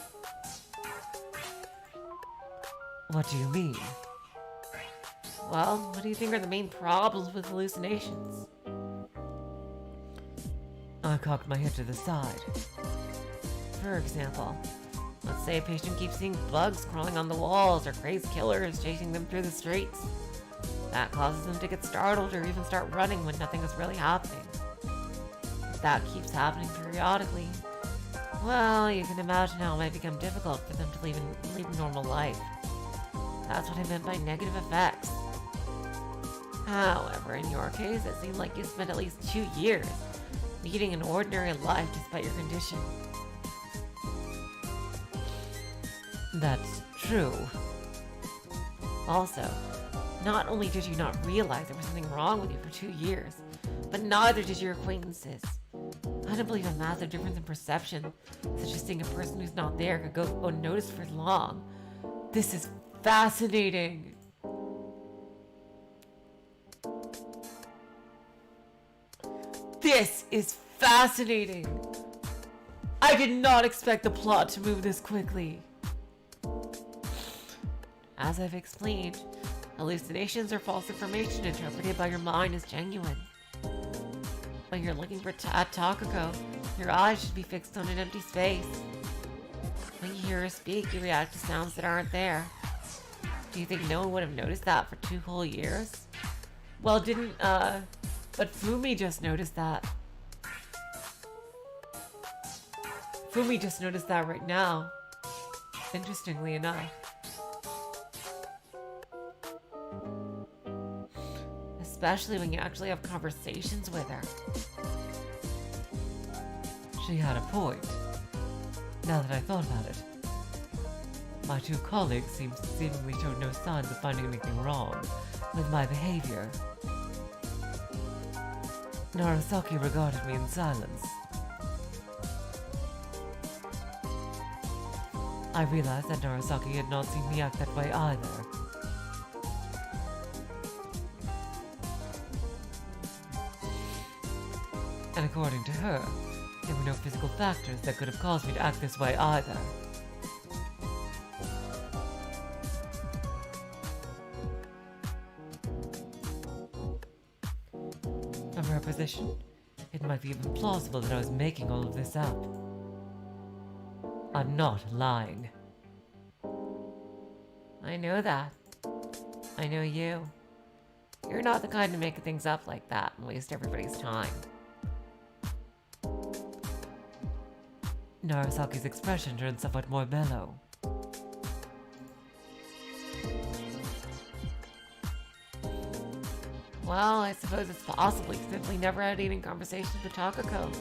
What do you mean? Well, what do you think are the main problems with hallucinations? I cocked my head to the side. For example, let's say a patient keeps seeing bugs crawling on the walls or crazed killers chasing them through the streets. That causes them to get startled or even start running when nothing is really happening. If that keeps happening periodically, well, you can imagine how it might become difficult for them to lead a normal life. That's what I meant by negative effects. However, in your case, it seemed like you spent at least 2 years leading an ordinary life despite your condition. That's true. Also, not only did you not realize there was something wrong with you for 2 years, but neither did your acquaintances. I don't believe a massive difference in perception, such as seeing a person who's not there, could go unnoticed for long. This is fascinating. This is fascinating. I did not expect the plot to move this quickly. As I've explained, hallucinations are false information interpreted by your mind as genuine. When you're looking for at Takako, your eyes should be fixed on an empty space. When you hear her speak, you react to sounds that aren't there. Do you think no one would have noticed that for 2 whole years? Well, but Fumi just noticed that. Fumi just noticed that right now. Interestingly enough. Especially when you actually have conversations with her. She had a point. Now that I thought about it. My 2 colleagues seemingly showed no signs of finding anything wrong with my behavior. Narasaki regarded me in silence. I realized that Narasaki had not seen me act that way either. And according to her, there were no physical factors that could have caused me to act this way either. From her position, it might be even plausible that I was making all of this up. I'm not lying. I know that. I know you. You're not the kind to make things up like that and waste everybody's time. Narasaki's expression turned somewhat more mellow. Well, I suppose it's possible you simply never had any conversations with Takako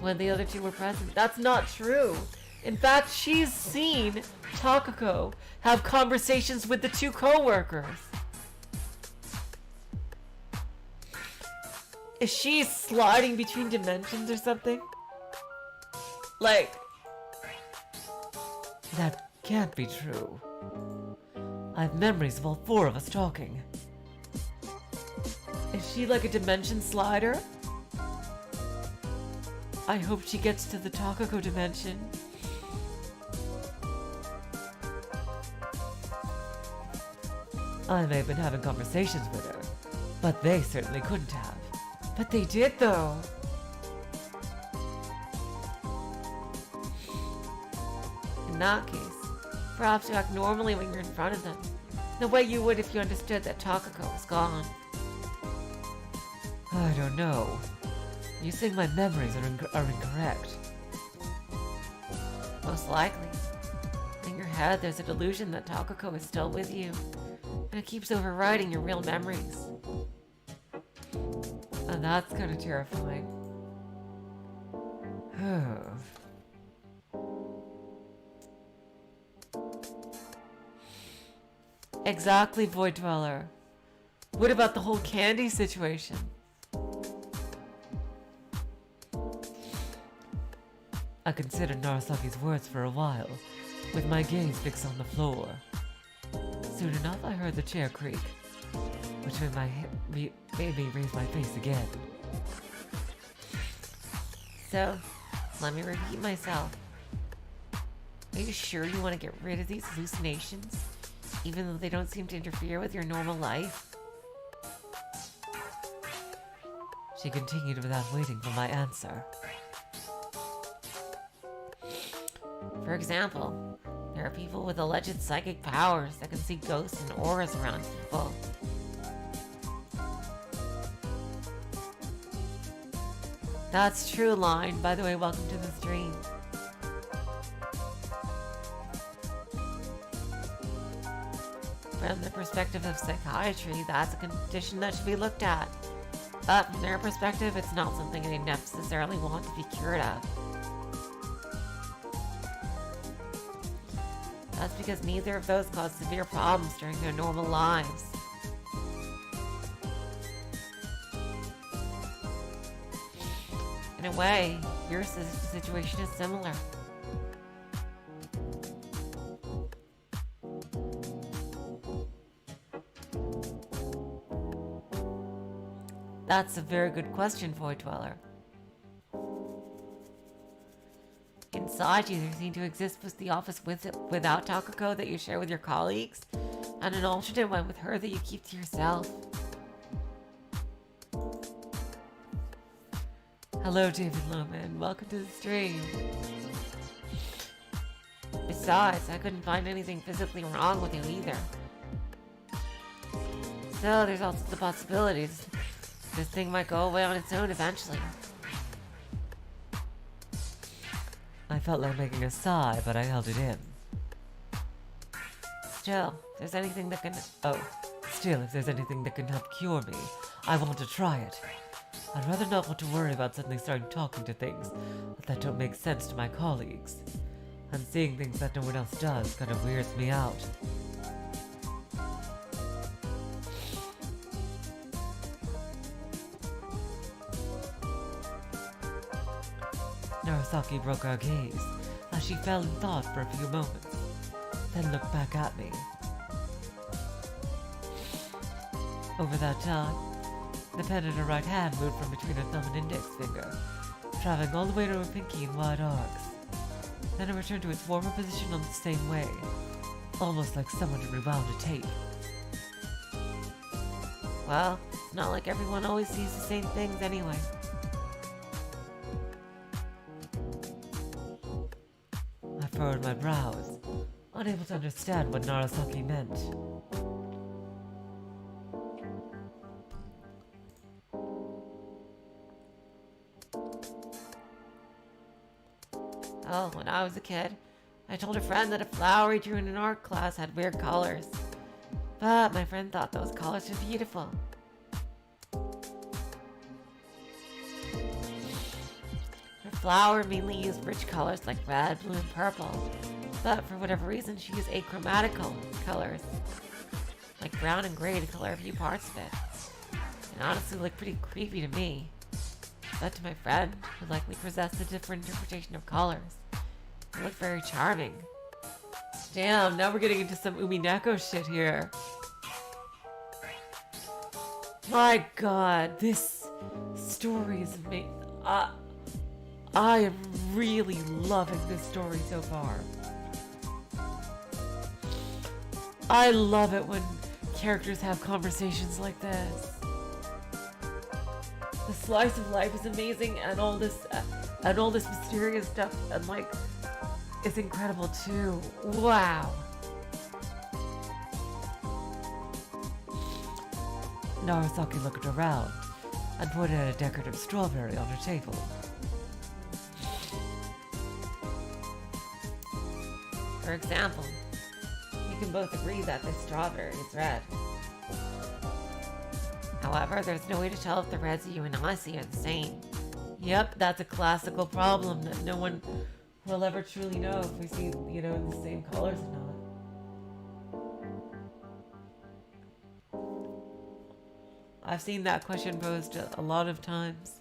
when the other 2 were present. That's not true. In fact, she's seen Takako have conversations with the 2 coworkers. Is she sliding between dimensions or something? Like, that can't be true. I have memories of all 4 of us talking. Is she like a dimension slider? I hope she gets to the Takako dimension. I may have been having conversations with her, but they certainly couldn't have. But they did, though. In that case, perhaps you act normally when you're in front of them, the way you would if you understood that Takako was gone. I don't know. You think my memories are incorrect. Most likely. In your head, there's a delusion that Takako is still with you, and it keeps overriding your real memories. And that's kind of terrifying. Exactly, Void Dweller. What about the whole candy situation? I considered Narasaki's words for a while, with my gaze fixed on the floor. Soon enough, I heard the chair creak, which made me raise my face again. So, let me repeat myself. Are you sure you want to get rid of these hallucinations, even though they don't seem to interfere with your normal life? She continued without waiting for my answer. For example, there are people with alleged psychic powers that can see ghosts and auras around people. That's true, Line. By the way, welcome to the stream. From the perspective of psychiatry, that's a condition that should be looked at. But from their perspective, it's not something they necessarily want to be cured of. That's because neither of those cause severe problems during their normal lives. In a way, your situation is similar. That's a very good question, Void Dweller. inside you there seem to exist was the office without Takako that you share with your colleagues, and an alternate one with her that you keep to yourself. Hello, David Loman. Welcome to the stream. Besides, I couldn't find anything physically wrong with you either. So, there's also the possibilities this thing might go away on its own eventually. I felt like making a sigh, but I held it in. Still, if there's anything that can help cure me, I want to try it. I'd rather not want to worry about suddenly starting talking to things that don't make sense to my colleagues. And seeing things that no one else does kind of weirds me out. Narasaki broke our gaze as she fell in thought for a few moments, then looked back at me. Over that time, the pen in her right hand moved from between her thumb and index finger, traveling all the way to her pinky in wide arcs. Then it returned to its former position on the same way, almost like someone had rewound a tape. Well, it's not like everyone always sees the same things anyway. I furrowed my brows, unable to understand what Narasaki meant. Oh, when I was a kid, I told a friend that a flower he drew in an art class had weird colors. But my friend thought those colors were beautiful. Her flower mainly used rich colors like red, blue, and purple. But for whatever reason, she used achromatic colors, like brown and gray, to color a few parts of it. It honestly looked pretty creepy to me. But to my friend, who likely possessed a different interpretation of colors, it looked very charming. Damn, now we're getting into some Umineko shit here. My god, this story is amazing. I am really loving this story so far. I love it when characters have conversations like this. The slice of life is amazing, and all this mysterious stuff, and like, it's incredible too. Wow. Narasaki looked around and pointed at a decorative strawberry on her table. For example, we can both agree that this strawberry is red. However, there's no way to tell if the reds you and I see are the same. Yep, that's a classical problem that no one will ever truly know if we see, in the same colors or not. I've seen that question posed a lot of times.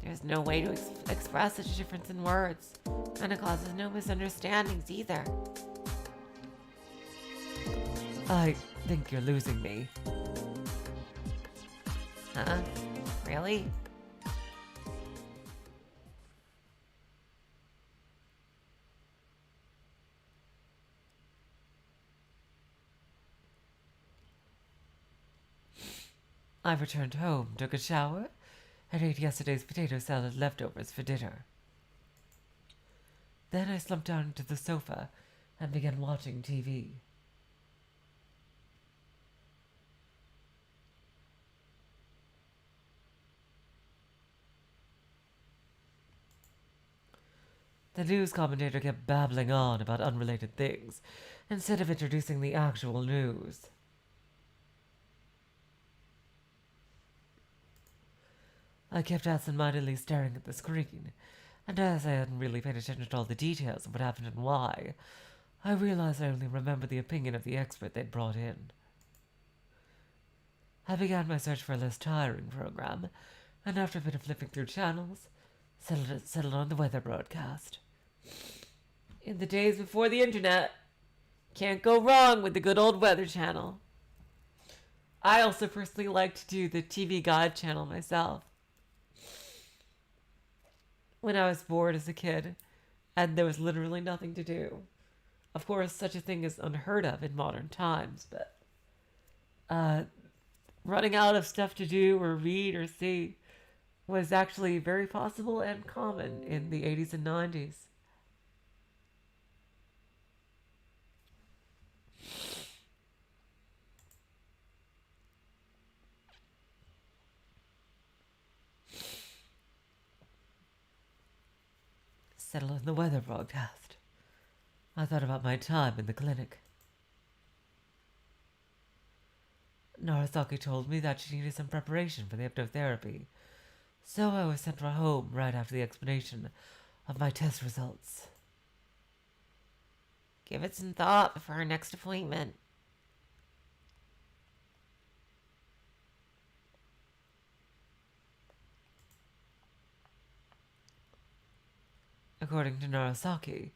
There's no way to express such a difference in words, and it causes no misunderstandings either. I think you're losing me. Huh? Really? I returned home, took a shower, and ate yesterday's potato salad leftovers for dinner. Then I slumped down into the sofa and began watching TV. The news commentator kept babbling on about unrelated things, instead of introducing the actual news. I kept absent-mindedly staring at the screen, and as I hadn't really paid attention to all the details of what happened and why, I realized I only remembered the opinion of the expert they'd brought in. I began my search for a less tiring program, and after a bit of flipping through channels, settled on the weather broadcast. In the days before the internet, can't go wrong with the good old Weather Channel. I also personally like to do the TV Guide channel myself. when I was bored as a kid and there was literally nothing to do. Of course, such a thing is unheard of in modern times, but uh, running out of stuff to do or read or see was actually very possible and common in the 80s and 90s. Settle in the weather broadcast. I thought about my time in the clinic. Narasaki told me that she needed some preparation for the hypnotherapy, so I was sent home right after the explanation of my test results. Give it some thought before our next appointment. According to Narasaki,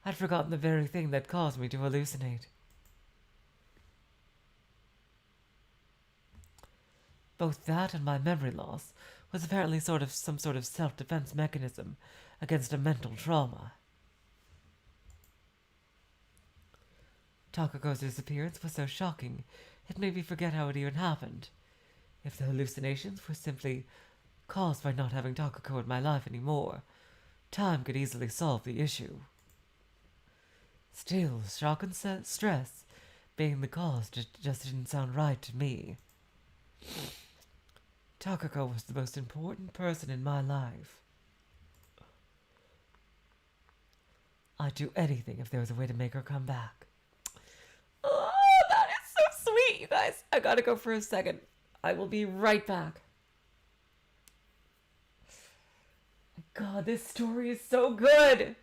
I'd forgotten the very thing that caused me to hallucinate. Both that and my memory loss was apparently some sort of self-defense mechanism against a mental trauma. Takako's disappearance was so shocking, it made me forget how it even happened. If the hallucinations were simply caused by not having Takako in my life anymore, time could easily solve the issue. Still, shock and stress being the cause just didn't sound right to me. Takako was the most important person in my life. I'd do anything if there was a way to make her come back. Oh, that is so sweet, you guys. I gotta go for a second. I will be right back. God, this story is so good.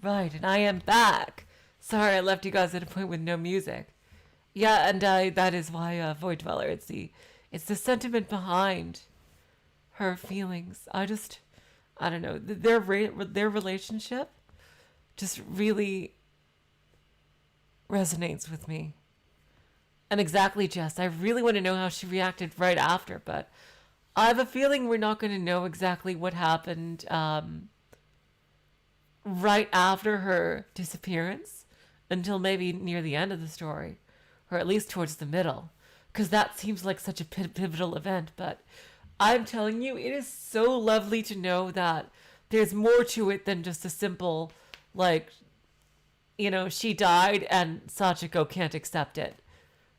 Right, and I am back. Sorry I left you guys at a point with no music. Yeah, and that is why Void Dweller. It's the sentiment behind her feelings. I don't know. Their relationship just really resonates with me. And exactly, Jess. I really want to know how she reacted right after, but I have a feeling we're not going to know exactly what happened right after her disappearance until maybe near the end of the story, or at least towards the middle, because that seems like such a pivotal event. But I'm telling you, it is so lovely to know that there's more to it than just a simple, like, she died and Sachiko can't accept it.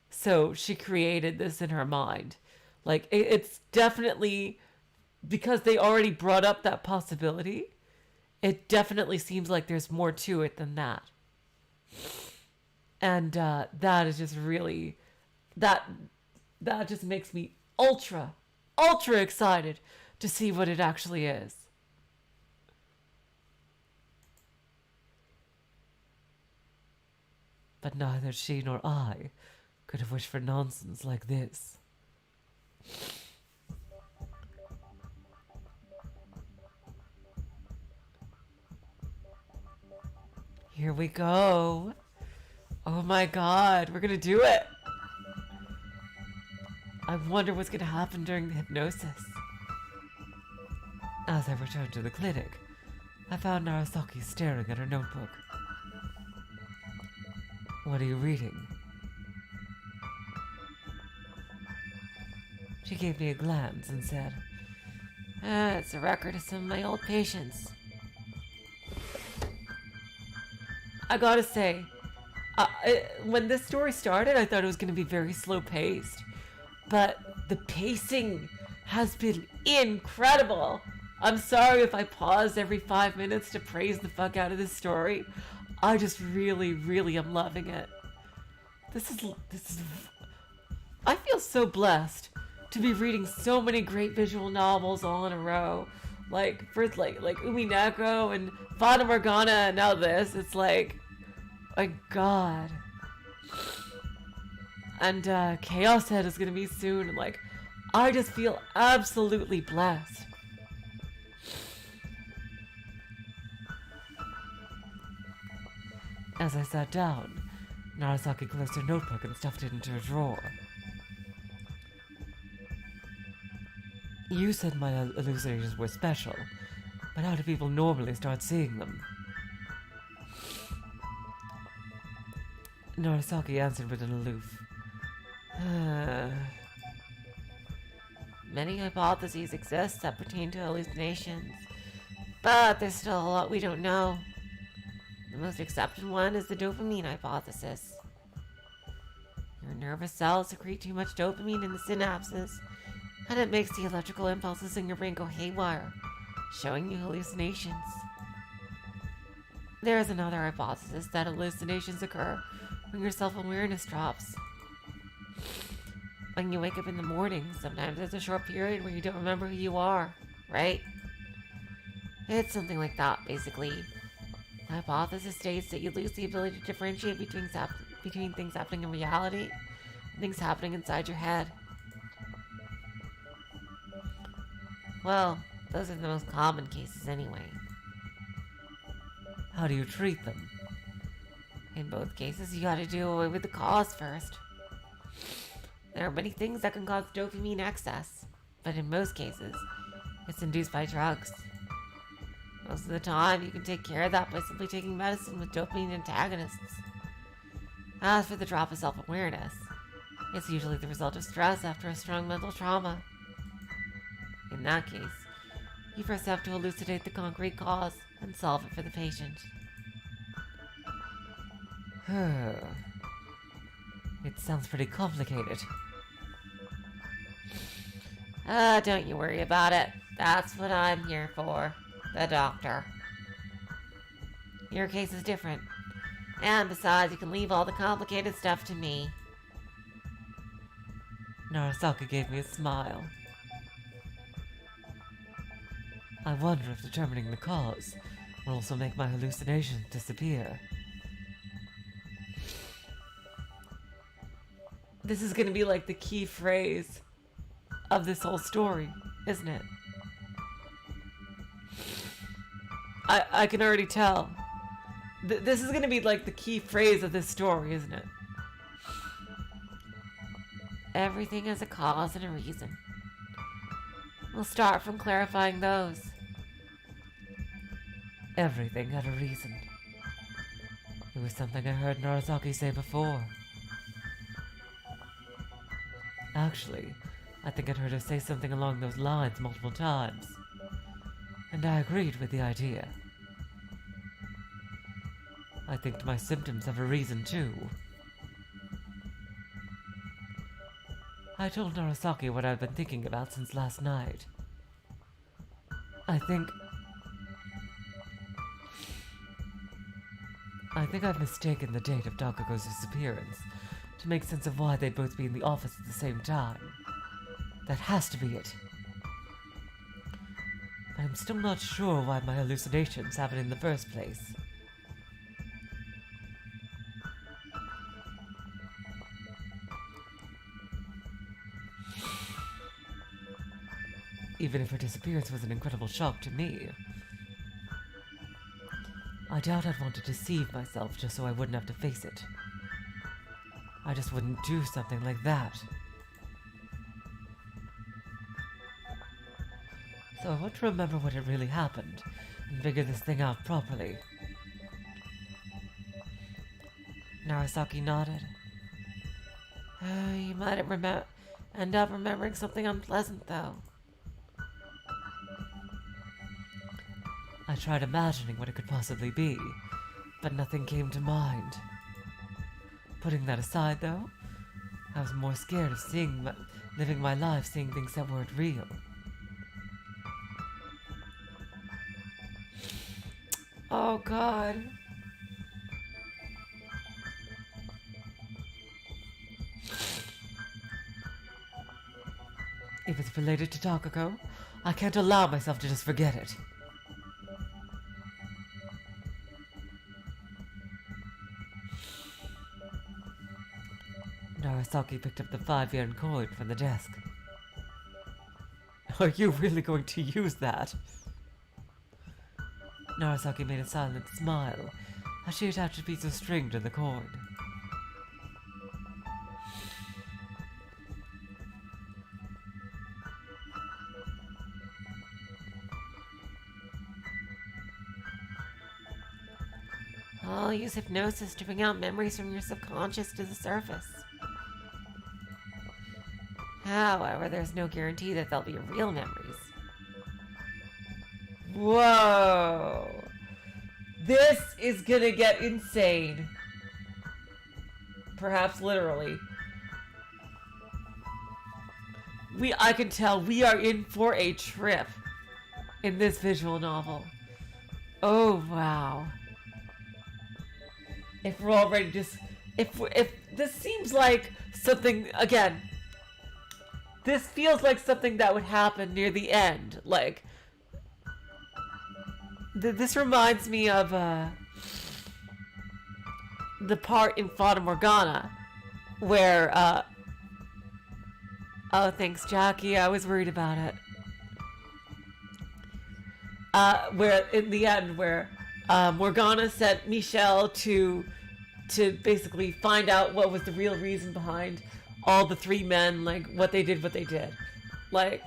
So she created this in her mind. Like, it's definitely, because they already brought up that possibility, it definitely seems like there's more to it than that. And that is just really, that just makes me ultra excited to see what it actually is. But neither she nor I could have wished for nonsense like this. Here we go. Oh my god, we're gonna do it. I wonder what's gonna happen during the hypnosis. As I returned to the clinic, I found Narasaki staring at her notebook. What are you reading? She gave me a glance and said, it's a record of some of my old patients. I gotta say, when this story started, I thought it was going to be very slow paced. But the pacing has been incredible. I'm sorry if I paused every 5 minutes to praise the fuck out of this story. I just really am loving it. This is. I feel so blessed to be reading so many great visual novels all in a row. Like, first, like Umineko and Fata Morgana, and now this. It's like, my god. And Chaos Head is gonna be soon, and like, I just feel absolutely blessed. As I sat down, Narasaki closed her notebook and stuffed it into a drawer. You said my hallucinations were special, but how do people normally start seeing them? Narasaki answered with an aloof. Many hypotheses exist that pertain to hallucinations, but there's still a lot we don't know. The most accepted one is the dopamine hypothesis. Your nervous cells secrete too much dopamine in the synapses, and it makes the electrical impulses in your brain go haywire, showing you hallucinations. There is another hypothesis that hallucinations occur when your self-awareness drops. When you wake up in the morning, sometimes there's a short period where you don't remember who you are, right? It's something like that, basically. The hypothesis states that you lose the ability to differentiate between things happening in reality and things happening inside your head. Well, those are the most common cases anyway. How do you treat them? In both cases, you gotta do away with the cause first. There are many things that can cause dopamine excess, but in most cases, it's induced by drugs. Most of the time, you can take care of that by simply taking medicine with dopamine antagonists. As for the drop of self-awareness, it's usually the result of stress after a strong mental trauma. In that case, you first have to elucidate the concrete cause and solve it for the patient. It sounds pretty complicated. Don't you worry about it. That's what I'm here for. The doctor. Your case is different. And besides, you can leave all the complicated stuff to me. Narasaki gave me a smile. I wonder if determining the cause will also make my hallucinations disappear. This is gonna be like the key phrase of this whole story, isn't it? I can already tell. This is gonna be like the key phrase of this story, isn't it? Everything has a cause and a reason. We'll start from clarifying those. Everything had a reason. It was something I heard Narasaki say before. Actually, I think I'd heard her say something along those lines multiple times. And I agreed with the idea. I think my symptoms have a reason too. I told Narasaki what I've been thinking about since last night. I think I've mistaken the date of Takako's disappearance to make sense of why they'd both be in the office at the same time. That has to be it. But I'm still not sure why my hallucinations happened in the first place. Even if her disappearance was an incredible shock to me, I doubt I'd want to deceive myself just so I wouldn't have to face it. I just wouldn't do something like that. So I want to remember what had really happened and figure this thing out properly. Narasaki nodded. You might end up remembering something unpleasant, though. I tried imagining what it could possibly be, but nothing came to mind. Putting that aside, though, I was more scared of living my life seeing things that weren't real. Oh, God. If it's related to Takako, I can't allow myself to just forget it. Narasaki picked up the 5-yen coin from the desk. Are you really going to use that? Narasaki made a silent smile as she attached a piece of string to the coin. I'll use hypnosis to bring out memories from your subconscious to the surface. However, there's no guarantee that they'll be real memories. Whoa! This is gonna get insane. Perhaps literally. I can tell we are in for a trip in this visual novel. Oh, wow. If we're already just... If this seems like something... Again... This feels like something that would happen near the end. Like... This reminds me of, the part in Fata Morgana where, oh, thanks, Jackie. I was worried about it. Where, in the end, where, Morgana sent Michelle to basically find out what was the real reason behind all the 3 men, like, what they did. Like,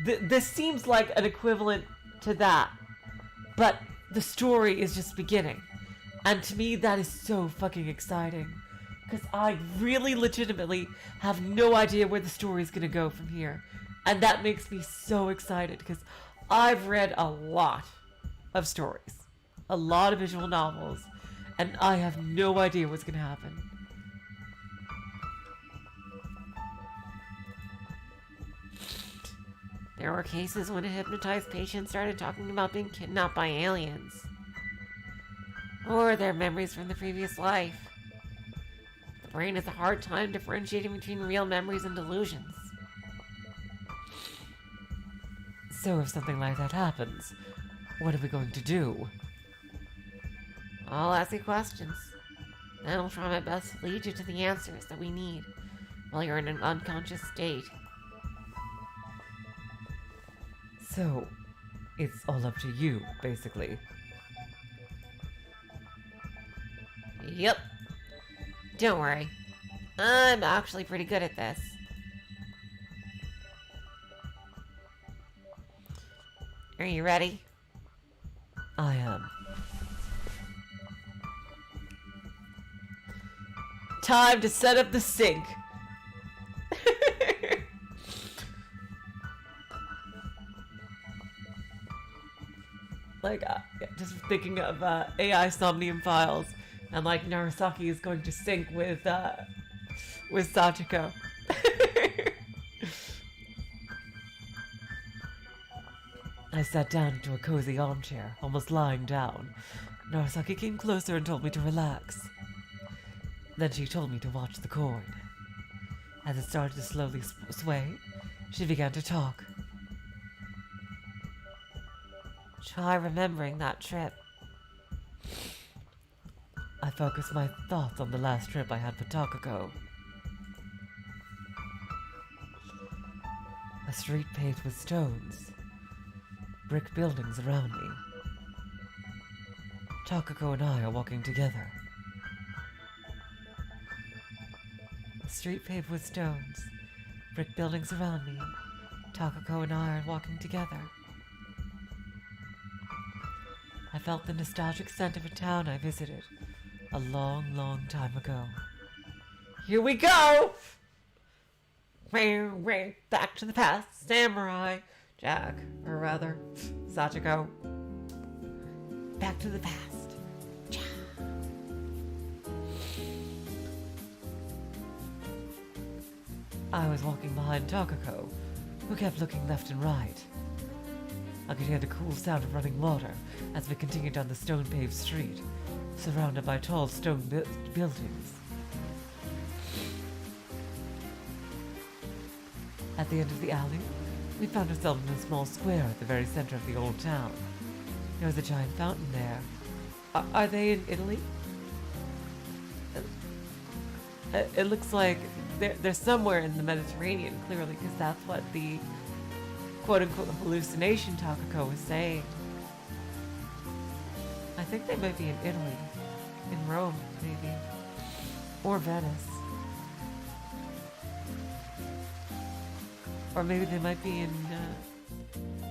this seems like an equivalent to that. But the story is just beginning. And to me, that is so fucking exciting. Because I really legitimately have no idea where the story is going to go from here. And that makes me so excited. Because I've read a lot of stories. A lot of visual novels. And I have no idea what's going to happen. There were cases when a hypnotized patient started talking about being kidnapped by aliens. Or their memories from the previous life. The brain has a hard time differentiating between real memories and delusions. So if something like that happens, What are we going to do? I'll ask you questions. Then I'll try my best to lead you to the answers that we need while you're in an unconscious state. So, it's all up to you, basically. Yep. Don't worry. I'm actually pretty good at this. Are you ready? I am. Time to set up the sink. Like, just thinking of AI Somnium Files, and like Narasaki is going to sync with Sachiko. I sat down into a cozy armchair, almost lying down. Narasaki came closer and told me to relax. Then she told me to watch the coin. As it started to slowly sway, she began to talk. Try remembering that trip. I focused my thoughts on the last trip I had with Takako. A street paved with stones. Brick buildings around me. Takako and I are walking together. A street paved with stones. Brick buildings around me. Takako and I are walking together. I felt the nostalgic scent of a town I visited a long, long time ago. Here we go! Back to the past, samurai, Jack, or rather, Sachiko. Back to the past. I was walking behind Takako, who kept looking left and right. I could hear the cool sound of running water as we continued down the stone-paved street, surrounded by tall stone buildings. At the end of the alley, we found ourselves in a small square at the very center of the old town. There was a giant fountain there. Are they in Italy? It looks like they're somewhere in the Mediterranean, clearly, because that's what the quote-unquote hallucination Takako was saying. I think they might be in Italy. In Rome, maybe. Or Venice. Or maybe they might be in,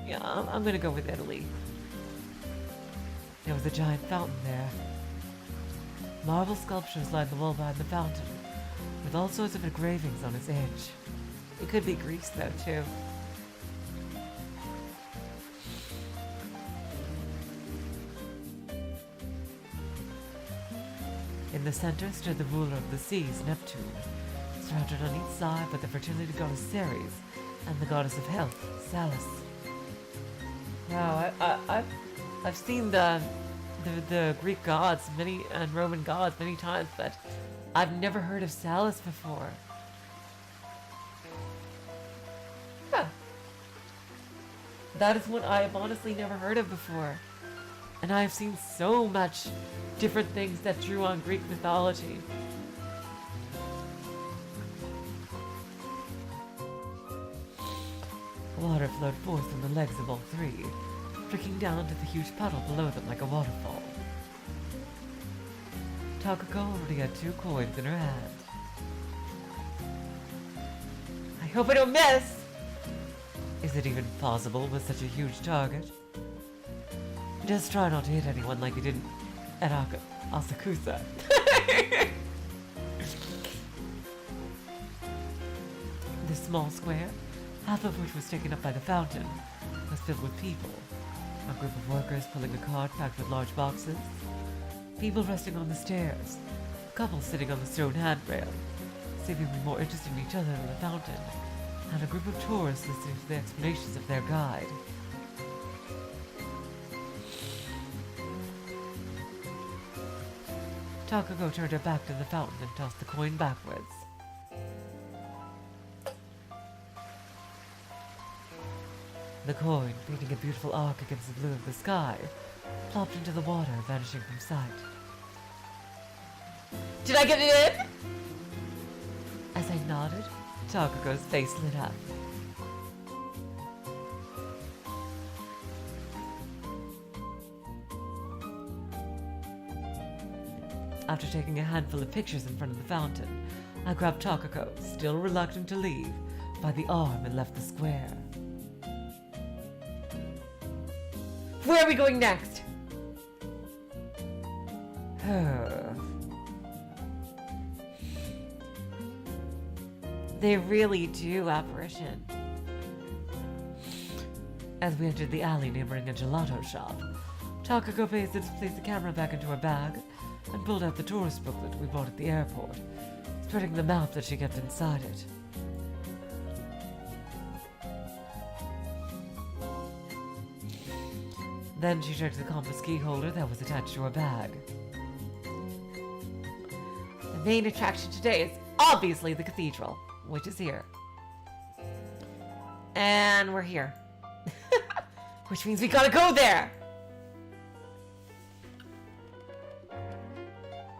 yeah, I'm gonna go with Italy. There was a giant fountain there. Marble sculptures lined the wall behind the fountain, with all sorts of engravings on its edge. It could be Greece, though, too. In the center stood the ruler of the seas, Neptune, surrounded on each side by the fertility goddess Ceres and the goddess of health, Salus. Wow, I've seen the Greek gods and Roman gods many times, but I've never heard of Salus before. Huh. That is one I have honestly never heard of before. And I have seen so much different things that drew on Greek mythology. Water flowed forth from the legs of all three, trickling down to the huge puddle below them like a waterfall. Takako already had 2 coins in her hand. I hope I don't miss! Is it even possible with such a huge target? Just try not to hit anyone like you did at Asakusa. This small square, half of which was taken up by the fountain, was filled with people. A group of workers pulling a cart packed with large boxes. People resting on the stairs. Couples sitting on the stone handrail, seemingly more interested in each other than the fountain. And a group of tourists listening to the explanations of their guide. Takako turned her back to the fountain and tossed the coin backwards. The coin, painting a beautiful arc against the blue of the sky, plopped into the water, vanishing from sight. Did I get it in? As I nodded, Takako's face lit up. After taking a handful of pictures in front of the fountain, I grabbed Takako, still reluctant to leave, by the arm and left the square. Where are we going next? They really do apparition. As we entered the alley neighboring a gelato shop, Takako placed the camera back into her bag and pulled out the tourist booklet we bought at the airport, spreading the map that she kept inside it. Then she turned to the compass key holder that was attached to her bag. The main attraction today is obviously the cathedral, which is here. And we're here. Which means we gotta go there!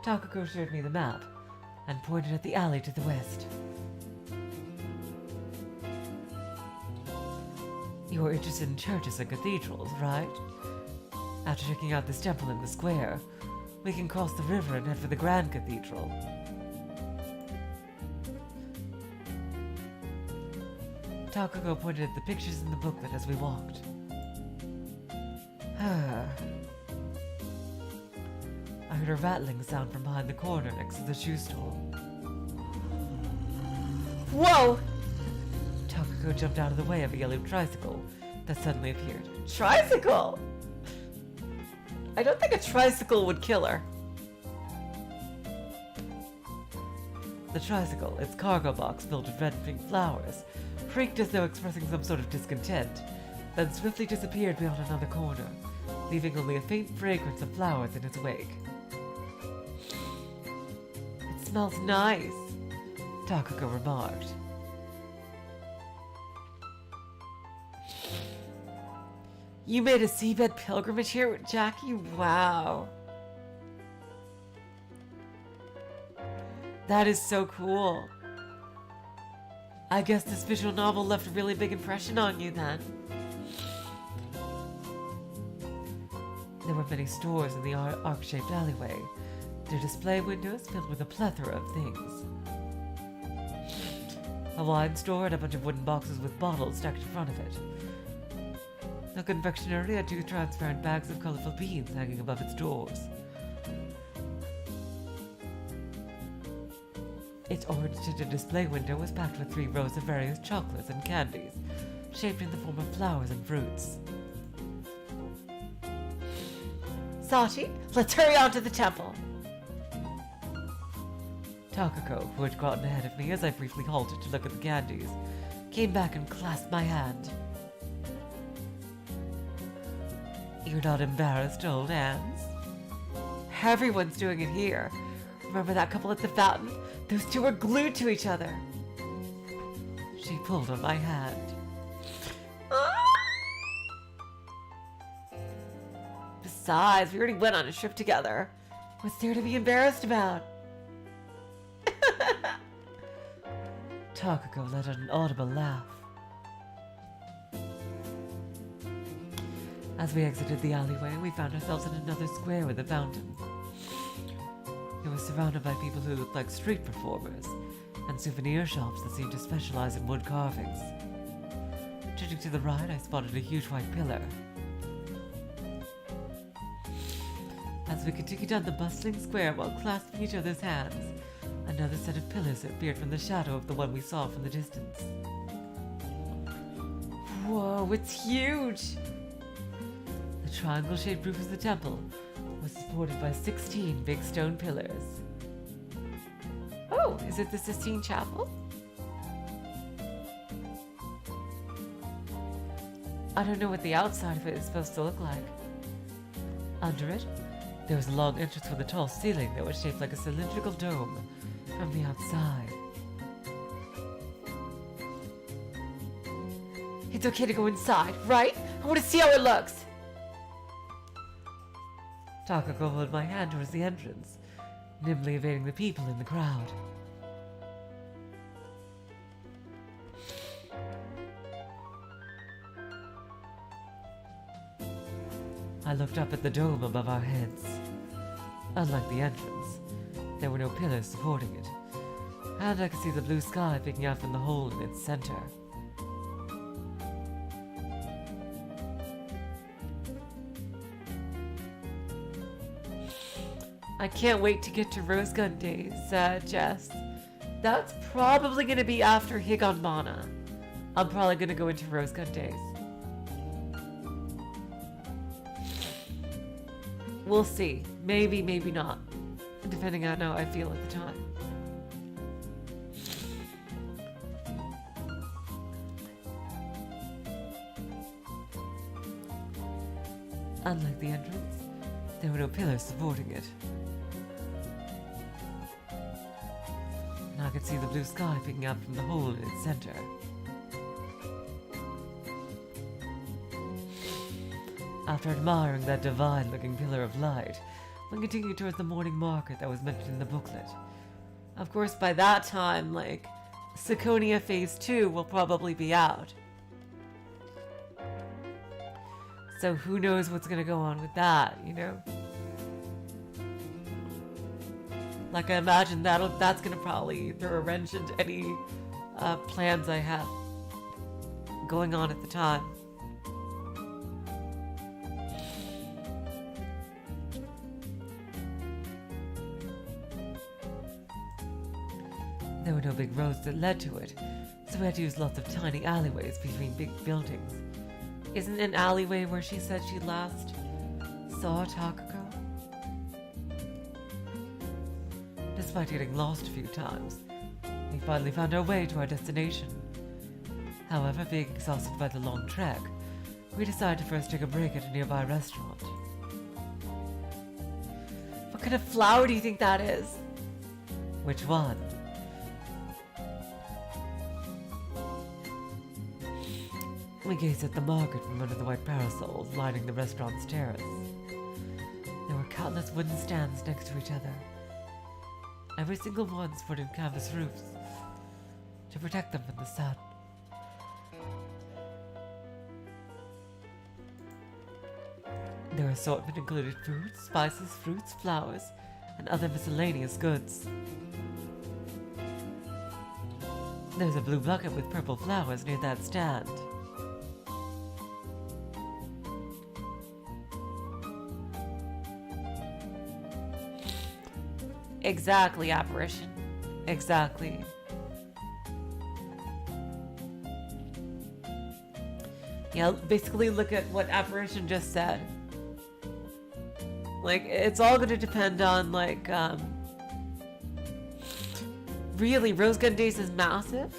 Takako showed me the map and pointed at the alley to the west. You're interested in churches and cathedrals, right? After checking out this temple in the square, we can cross the river and head for the Grand Cathedral. Takako pointed at the pictures in the booklet as we walked. I heard a rattling sound from behind the corner next to the shoe store. Whoa! Takako jumped out of the way of a yellow tricycle that suddenly appeared. Tricycle? I don't think a tricycle would kill her. The tricycle, its cargo box filled with red and pink flowers, creaked as though expressing some sort of discontent, then swiftly disappeared beyond another corner, leaving only a faint fragrance of flowers in its wake. It smells nice, Takako remarked. You made a seabed pilgrimage here with Jackie? Wow. That is so cool. I guess this visual novel left a really big impression on you then. There were many stores in the arc-shaped alleyway, their display windows filled with a plethora of things. A wine store had a bunch of wooden boxes with bottles stacked in front of it. A confectionery had 2 transparent bags of colorful beans hanging above its doors. Its orange-tinted display window was packed with 3 rows of various chocolates and candies, shaped in the form of flowers and fruits. Sachi, let's hurry on to the temple! Takako, who had gotten ahead of me as I briefly halted to look at the candies, came back and clasped my hand. You're not embarrassed to hold hands? Everyone's doing it here. Remember that couple at the fountain? Those 2 were glued to each other. She pulled on my hand. Besides, we already went on a trip together. What's there to be embarrassed about? Takako let out an audible laugh. As we exited the alleyway, we found ourselves in another square with a fountain. It was surrounded by people who looked like street performers, and souvenir shops that seemed to specialize in wood carvings. Turning to the right, I spotted a huge white pillar. As we continued down the bustling square while clasping each other's hands, another set of pillars appeared from the shadow of the one we saw from the distance. Whoa, it's huge! The triangle-shaped roof of the temple was supported by 16 big stone pillars. Oh, is it the Sistine Chapel? I don't know what the outside of it is supposed to look like. Under it, there was a long entrance with a tall ceiling that was shaped like a cylindrical dome from the outside. It's okay to go inside, right? I want to see how it looks. Takako held my hand towards the entrance, nimbly evading the people in the crowd. I looked up at the dome above our heads. Unlike the entrance, there were no pillars supporting it, and I could see the blue sky peeking out from the hole in its center. I can't wait to get to Rose Gun Days, Jess. That's probably going to be after Higanbana. I'm probably going to go into Rose Gun Days. We'll see. Maybe, maybe not. Depending on how I feel at the time. Unlike the entrance, there were no pillars supporting it. And I could see the blue sky peeking out from the hole in its center. After admiring that divine-looking pillar of light, one continued towards the morning market that was mentioned in the booklet. Of course, by that time, Saconia Phase 2 will probably be out. So who knows what's gonna go on with that, you know? I imagine that's gonna probably throw a wrench into any plans I have going on at the time. There were no big roads that led to it, so we had to use lots of tiny alleyways between big buildings. Isn't an alleyway where she said she last saw Takako? Despite getting lost a few times, we finally found our way to our destination. However, being exhausted by the long trek, we decided to first take a break at a nearby restaurant. What kind of flower do you think that is? Which one? We gazed at the market from under the white parasols lining the restaurant's terrace. There were countless wooden stands next to each other. Every single one sported canvas roofs to protect them from the sun. Their assortment included food, spices, fruits, flowers, and other miscellaneous goods. There's a blue bucket with purple flowers near that stand. Exactly, apparition. Exactly. Yeah, basically look at what apparition just said. It's all going to depend on, really, Rose Gun Days is massive?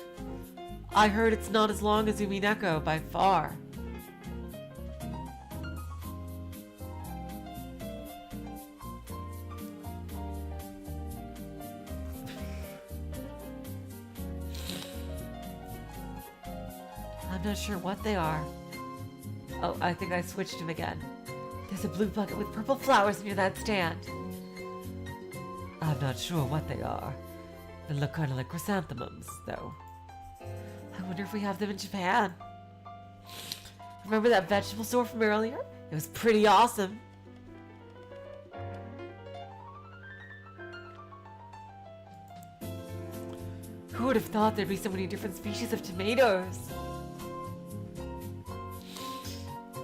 I heard it's not as long as Umineko by far. I'm not sure what they are. Oh, I think I switched him again. There's a blue bucket with purple flowers near that stand. I'm not sure what they are. They look kind of like chrysanthemums, though. I wonder if we have them in Japan. Remember that vegetable store from earlier? It was pretty awesome. Who would have thought there'd be so many different species of tomatoes?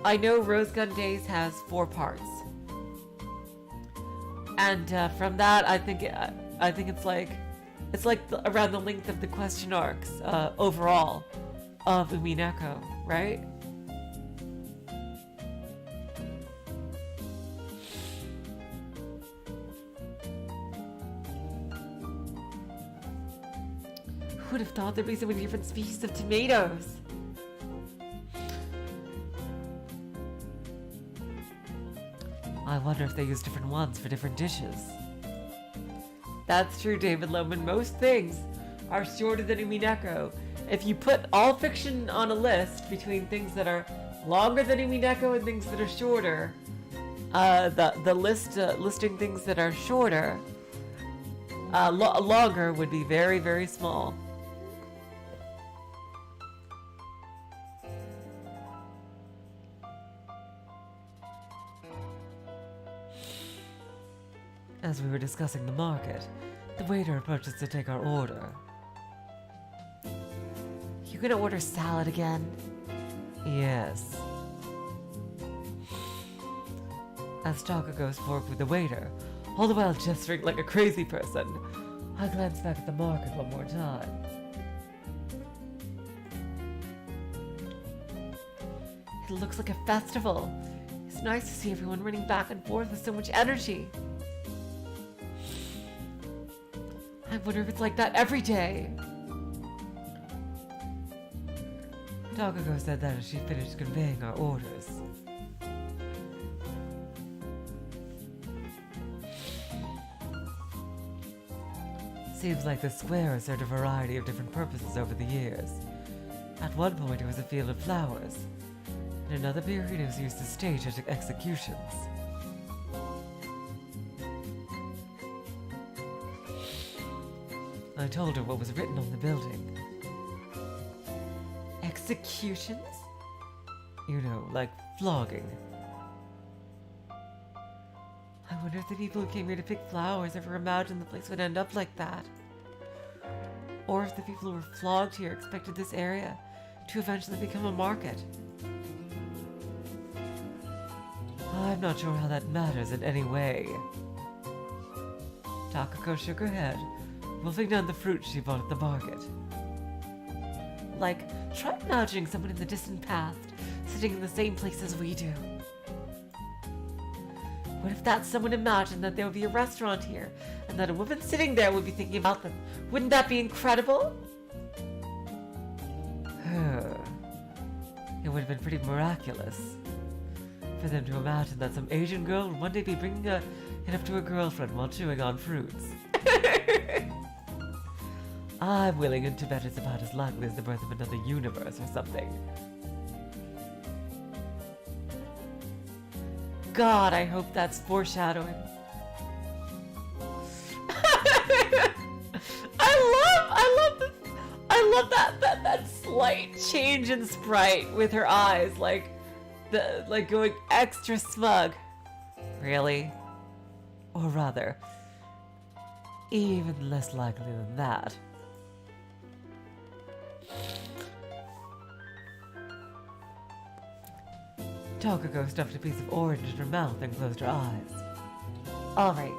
I know Rose Gun Days has 4 parts, and from that, I think it's around the length of the question arcs overall of Umineko, right? Who would have thought there'd be so many different species of tomatoes? I wonder if they use different ones for different dishes. That's true, David Loman. Most things are shorter than Umineko, if you put all fiction on a list between things that are longer than Umineko and things that are shorter, the list listing things that are shorter, longer would be very, very small. As we were discussing the market, the waiter approaches to take our order. You gonna order salad again? Yes. As Takako goes forward with the waiter, all the while gesturing like a crazy person, I glance back at the market one more time. It looks like a festival. It's nice to see everyone running back and forth with so much energy. I wonder if it's like that every day. Takako said that as she finished conveying our orders. Seems like the square has served a variety of different purposes over the years. At one point it was a field of flowers. In another period it was used to stage executions. I told her what was written on the building. Executions? You know, like flogging. I wonder if the people who came here to pick flowers ever imagined the place would end up like that. Or if the people who were flogged here expected this area to eventually become a market. I'm not sure how that matters in any way. Takako shook her head, wolfing down the fruit she bought at the market. Like, try imagining someone in the distant past sitting in the same place as we do. What if that someone imagined that there would be a restaurant here and that a woman sitting there would be thinking about them? Wouldn't that be incredible? It would have been pretty miraculous for them to imagine that some Asian girl would one day be bringing it up to her girlfriend while chewing on fruits. I'm willing to bet it's about as likely as the birth of another universe or something. God, I hope that's foreshadowing. I love that slight change in sprite with her eyes, like going extra smug. Really? Or rather, even less likely than that. Takako stuffed a piece of orange in her mouth and closed her eyes. Alright,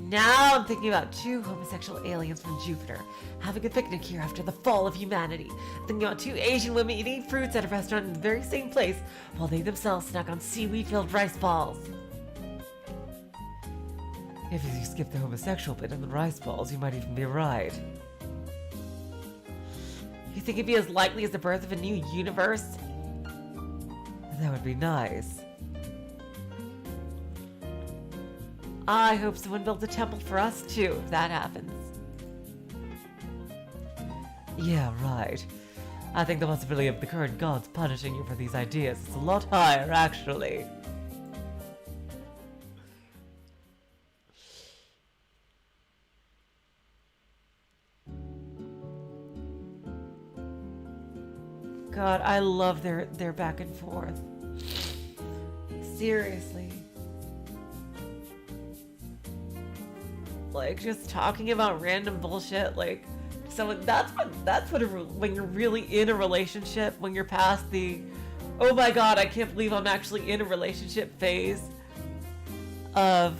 now I'm thinking about two homosexual aliens from Jupiter having a picnic here after the fall of humanity. Thinking about two Asian women eating fruits at a restaurant in the very same place while they themselves snack on seaweed-filled rice balls. If you skip the homosexual bit and the rice balls, you might even be right. You think it'd be as likely as the birth of a new universe? That would be nice. I hope someone builds a temple for us too, if that happens. Yeah, right. I think the possibility of the current gods punishing you for these ideas is a lot higher, actually. God, I love their back and forth. Seriously. Like, just talking about random bullshit, like, someone, when you're really in a relationship, when you're past the, oh my god, I can't believe I'm actually in a relationship phase of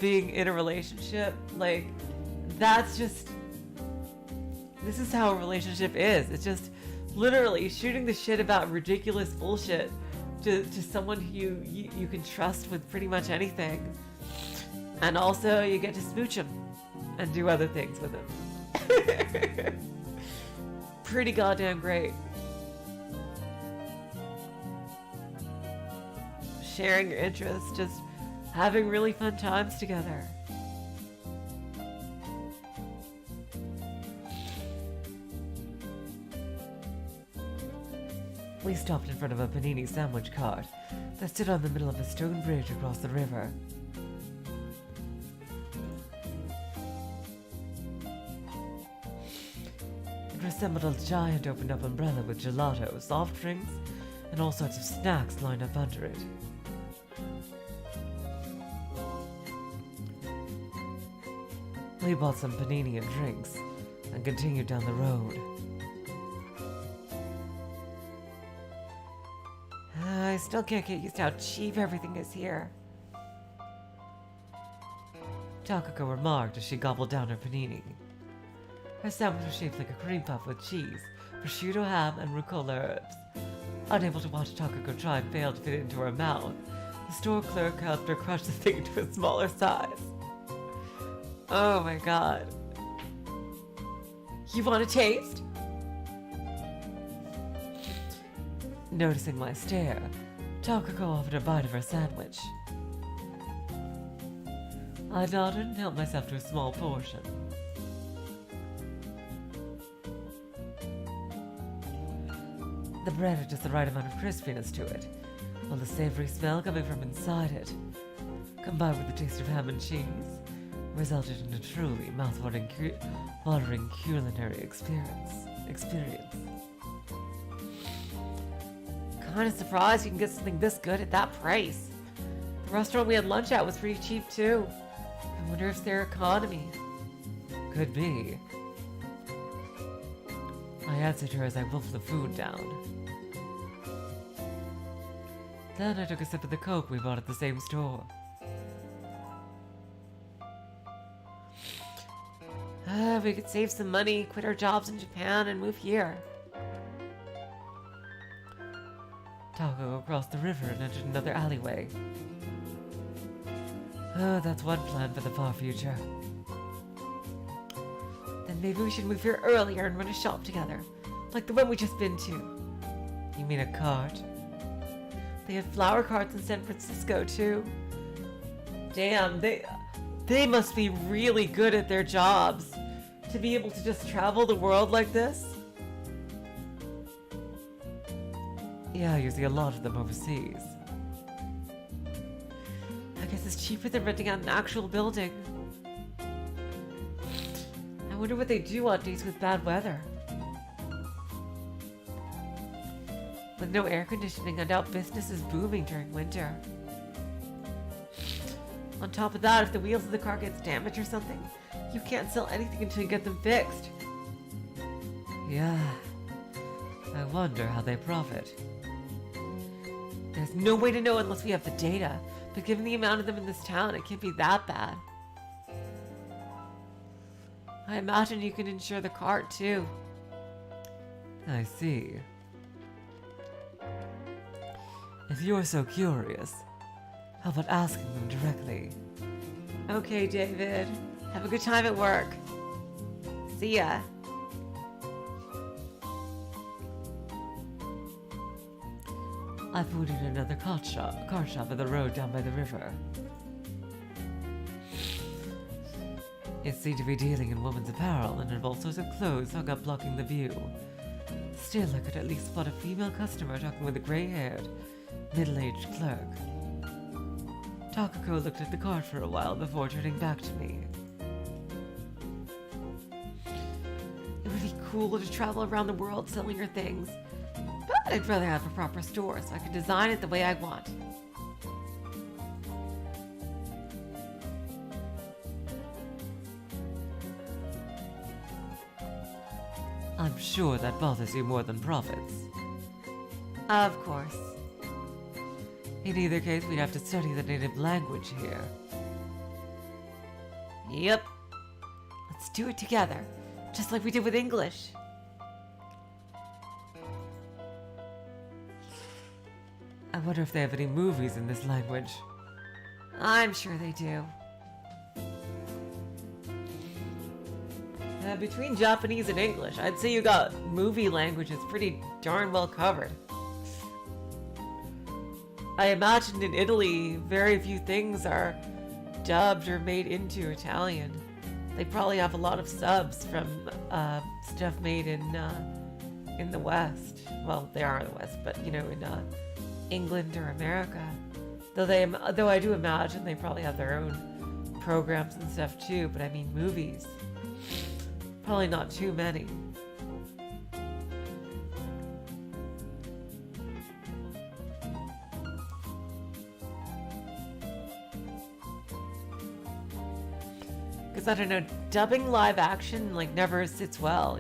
being in a relationship, like, that's just, this is how a relationship is. It's just literally shooting the shit about ridiculous bullshit to someone who you can trust with pretty much anything. And also, you get to smooch them and do other things with them. Pretty goddamn great. Sharing your interests, just having really fun times together. We stopped in front of a panini sandwich cart that stood on the middle of a stone bridge across the river. It resembled a giant opened-up umbrella with gelato, soft drinks, and all sorts of snacks lined up under it. We bought some panini and drinks, and continued down the road. I still can't get used to how cheap everything is here, Takako remarked as she gobbled down her panini. Her sandwich was shaped like a cream puff with cheese, prosciutto ham, and rucola herbs. Unable to watch Takako try and fail to fit it into her mouth, the store clerk helped her crush the thing to a smaller size. Oh my god. You want a taste? Noticing my stare, Takako offered a bite of her sandwich. I nodded and helped myself to a small portion. The bread had just the right amount of crispiness to it, while the savory smell coming from inside it, combined with the taste of ham and cheese, resulted in a truly mouth-watering culinary experience. Kinda surprised you can get something this good at that price. The restaurant we had lunch at was pretty cheap too. I wonder if it's their economy. Could be. I answered her as I wolfed the food down. Then I took a sip of the Coke we bought at the same store. We could save some money, quit our jobs in Japan, and move here. Takako crossed the river and entered another alleyway. Oh, that's one plan for the far future. Then maybe we should move here earlier and run a shop together, like the one we just been to. You mean a cart? They had flower carts in San Francisco too. Damn, they must be really good at their jobs to be able to just travel the world like this. Yeah, you see a lot of them overseas. I guess it's cheaper than renting out an actual building. I wonder what they do on days with bad weather. With no air conditioning, I doubt business is booming during winter. On top of that, if the wheels of the car gets damaged or something, you can't sell anything until you get them fixed. Yeah, I wonder how they profit. There's no way to know unless we have the data, but given the amount of them in this town, it can't be that bad. I imagine you can insure the cart too. I see. If you're so curious, how about asking them directly? Okay, David. Have a good time at work. See ya. I found another car shop at the road down by the river. It seemed to be dealing in women's apparel and involved sorts of clothes hung up blocking the view. Still, I could at least spot a female customer talking with a gray-haired, middle-aged clerk. Takako looked at the cart for a while before turning back to me. It would be cool to travel around the world selling her things, but I'd rather have a proper store so I can design it the way I want. I'm sure that bothers you more than profits. Of course. In either case, we'd have to study the native language here. Yep. Let's do it together, just like we did with English. I wonder if they have any movies in this language. I'm sure they do. Between Japanese and English, I'd say you got movie languages pretty darn well covered. I imagine in Italy, very few things are dubbed or made into Italian. They probably have a lot of subs from stuff made in in the West. Well, they are in the West, but in England or America. Though I do imagine they probably have their own programs and stuff too. But I mean, movies, probably not too many. Because I don't know, dubbing live action like never sits well,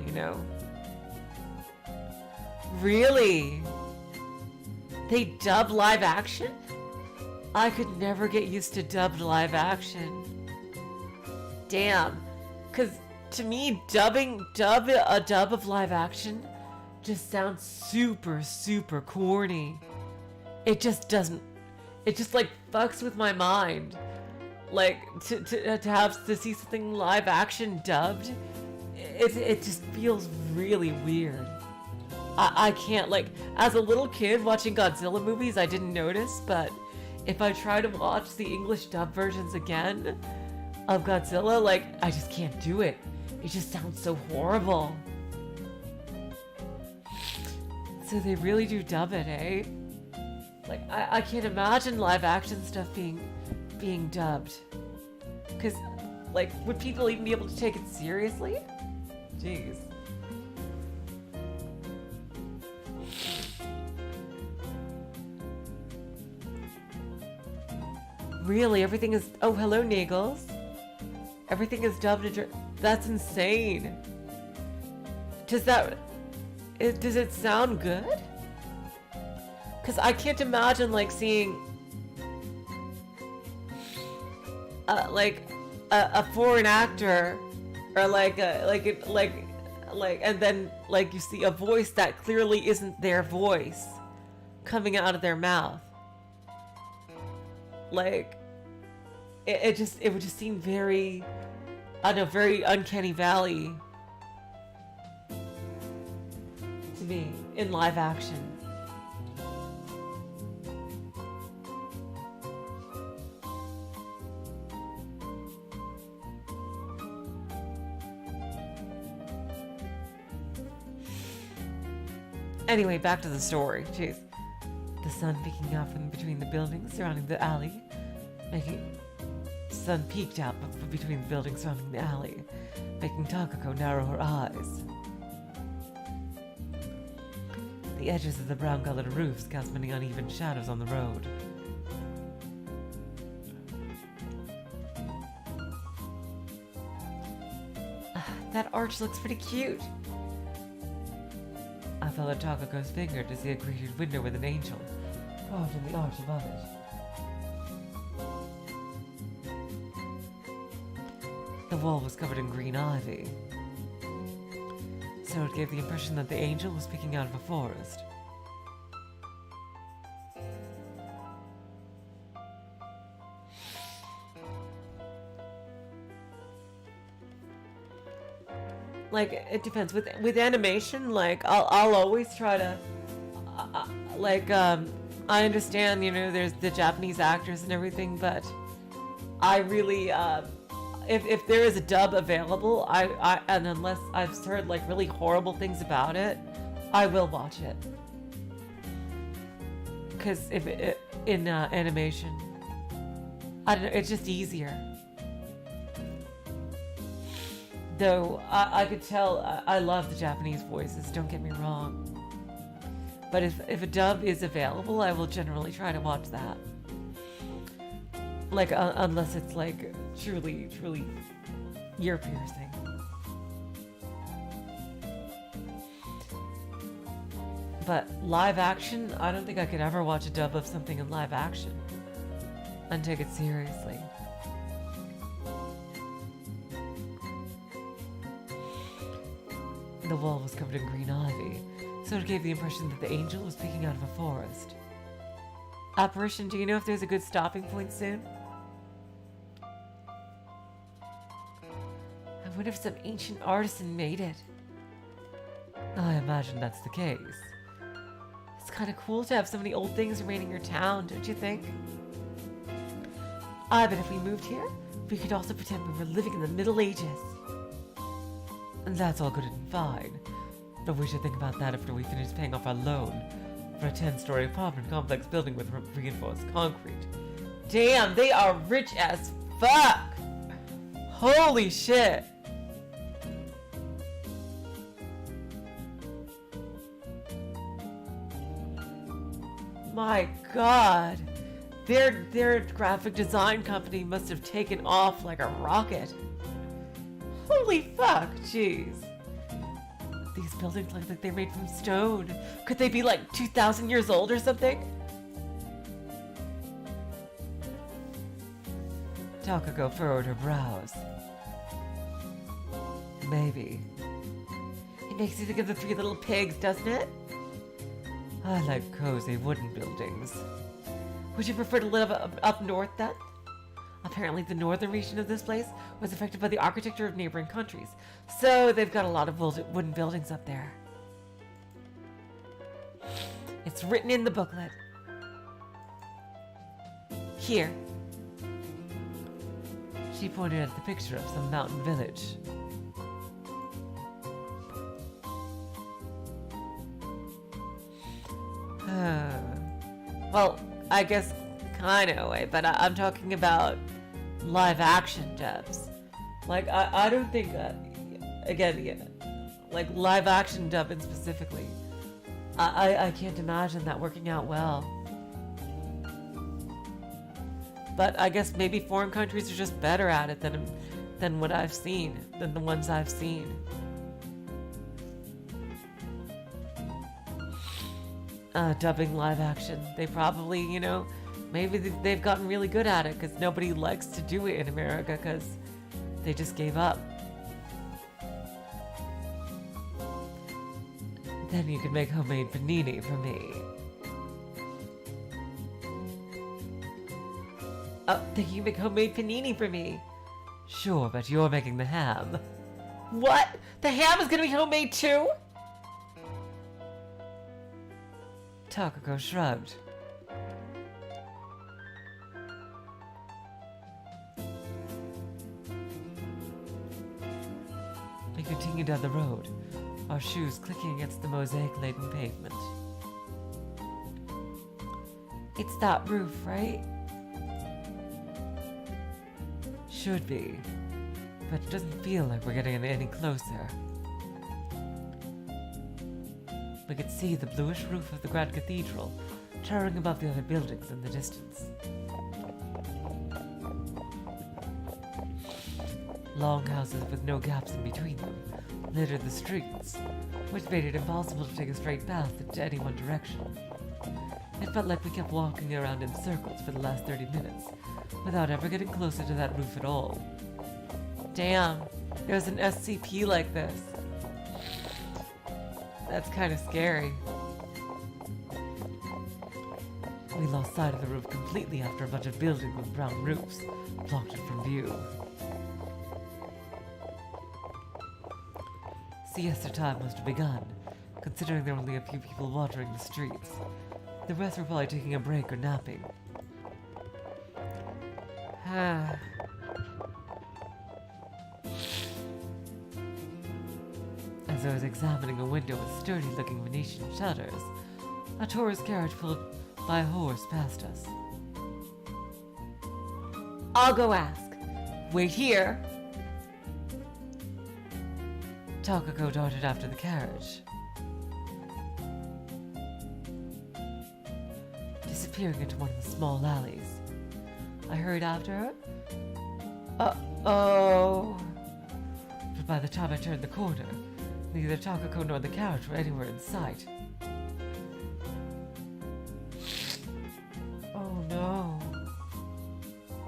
Really? They dub live action? I could never get used to dubbed live action. Damn. Because to me, a dub of live action just sounds super, super corny. It just doesn't, it just like fucks with my mind. Like to see something live action dubbed, it just feels really weird. I can't, like, as a little kid watching Godzilla movies, I didn't notice, but if I try to watch the English dub versions again of Godzilla, like, I just can't do it. It just sounds so horrible. So they really do dub it, eh? Like, I can't imagine live action stuff being dubbed. Because, like, would people even be able to take it seriously? Jeez. Really, everything is... Oh, hello, Nagels. Everything is dubbed... That's insane. Does it sound good? Because I can't imagine, like, seeing... a foreign actor, or and then, like, you see a voice that clearly isn't their voice coming out of their mouth. Like, it would just seem very, I don't know, very uncanny valley to me in live action. Anyway, back to the story. Jeez. The sun peeking out from between the buildings surrounding the alley, sun peeked out between the buildings surrounding the alley, making Takako narrow her eyes. The edges of the brown-colored roofs cast many uneven shadows on the road. That arch looks pretty cute. I followed Takako's finger to see a grated window with an angel carved in the arch above it. The wall was covered in green ivy, so it gave the impression that the angel was peeking out of a forest. Like, it depends. With animation, like, I'll always try to, I understand, there's the Japanese actors and everything, but I really, if there is a dub available, and unless I've heard, like, really horrible things about it, I will watch it. Because in animation, I don't know, it's just easier. Though, I could tell, I love the Japanese voices, don't get me wrong. But if a dub is available, I will generally try to watch that. Like, unless it's, like, truly, truly ear-piercing. But live action, I don't think I could ever watch a dub of something in live action and take it seriously. The wall was covered in green ivy, so it gave the impression that the angel was peeking out of a forest. Apparition, do you know if there's a good stopping point soon? I wonder if some ancient artisan made it. I imagine that's the case. It's kind of cool to have so many old things remaining in your town, don't you think? I bet if we moved here, we could also pretend we were living in the Middle Ages. And that's all good and fine. But we should think about that after we finish paying off our loan for a 10-story apartment complex building with reinforced concrete. Damn, they are rich as fuck! Holy shit! My god! Their graphic design company must have taken off like a rocket. Holy fuck, jeez. These buildings look like they're made from stone. Could they be like 2,000 years old or something? Takako furrowed her brows. Maybe. It makes you think of the Three Little Pigs, doesn't it? I like cozy wooden buildings. Would you prefer to live up north then? Apparently the northern region of this place was affected by the architecture of neighboring countries, so they've got a lot of wooden buildings up there. It's written in the booklet. Here. She pointed at the picture of some mountain village. Well, I guess kind of way, but I'm talking about live action dubs. Like, I don't think, again, like live action dubbing specifically, I can't imagine that working out well. But I guess maybe foreign countries are just better at it than what I've seen, than the ones I've seen. Dubbing live action. They probably, you know, maybe they've gotten really good at it because nobody likes to do it in America because they just gave up. Then you can make homemade panini for me. Oh, then you make homemade panini for me. Sure, but you're making the ham. What? The ham is gonna be homemade too? Takako shrugged. We continued down the road, our shoes clicking against the mosaic-laden pavement. It's that roof, right? Should be, but it doesn't feel like we're getting any closer. We could see the bluish roof of the Grand Cathedral towering above the other buildings in the distance. Long houses with no gaps in between them littered the streets, which made it impossible to take a straight path into any one direction. It felt like we kept walking around in circles for the last 30 minutes, without ever getting closer to that roof at all. Damn, there's an SCP like this. That's kind of scary. We lost sight of the roof completely after a bunch of buildings with brown roofs blocked it from view. Siesta time must have begun, considering there were only a few people wandering the streets. The rest were probably taking a break or napping. As I was examining a window with sturdy-looking Venetian shutters, a tourist carriage pulled by a horse past us. I'll go ask. Wait here. Takako darted after the carriage, disappearing into one of the small alleys. I hurried after her. Uh-oh. But by the time I turned the corner, neither Takako nor the carriage were anywhere in sight. Oh no.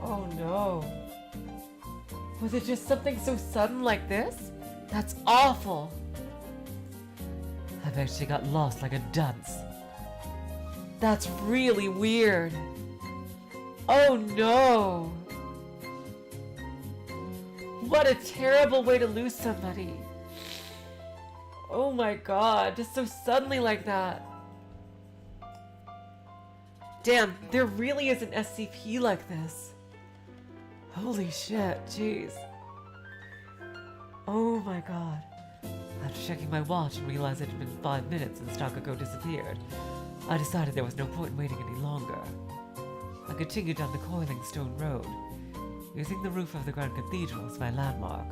Oh no. Was it just something so sudden like this? That's awful. I bet she got lost like a dunce. That's really weird. Oh no. What a terrible way to lose somebody. Oh my god, just so suddenly like that. Damn, there really is an SCP like this. Holy shit, jeez. Oh my god. After checking my watch and realized it had been 5 minutes since Takako disappeared, I decided there was no point in waiting any longer. I continued down the coiling stone road, using the roof of the Grand Cathedral as my landmark.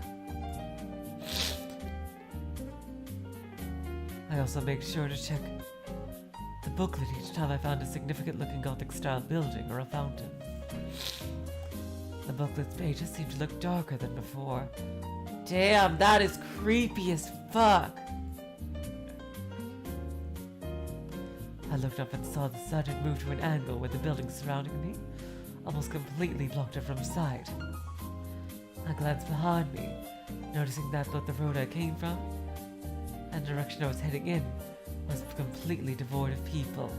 I also made sure to check the booklet each time I found a significant-looking Gothic-style building or a fountain. The booklet's pages seemed to look darker than before. Damn, that is creepy as fuck! I looked up and saw the sun had moved to an angle where the buildings surrounding me almost completely blocked it from sight. I glanced behind me, noticing that both the road I came from and the direction I was heading in was completely devoid of people.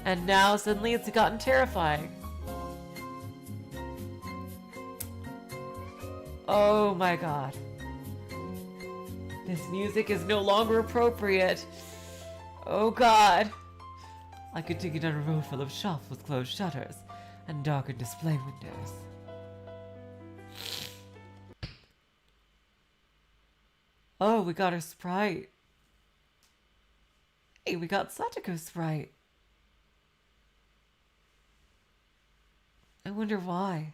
And now suddenly it's gotten terrifying. Oh my god. This music is no longer appropriate. Oh god. I continued down a road full of shops with closed shutters and darkened display windows. Oh, we got our sprite. Hey, we got Sachiko's sprite. I wonder why.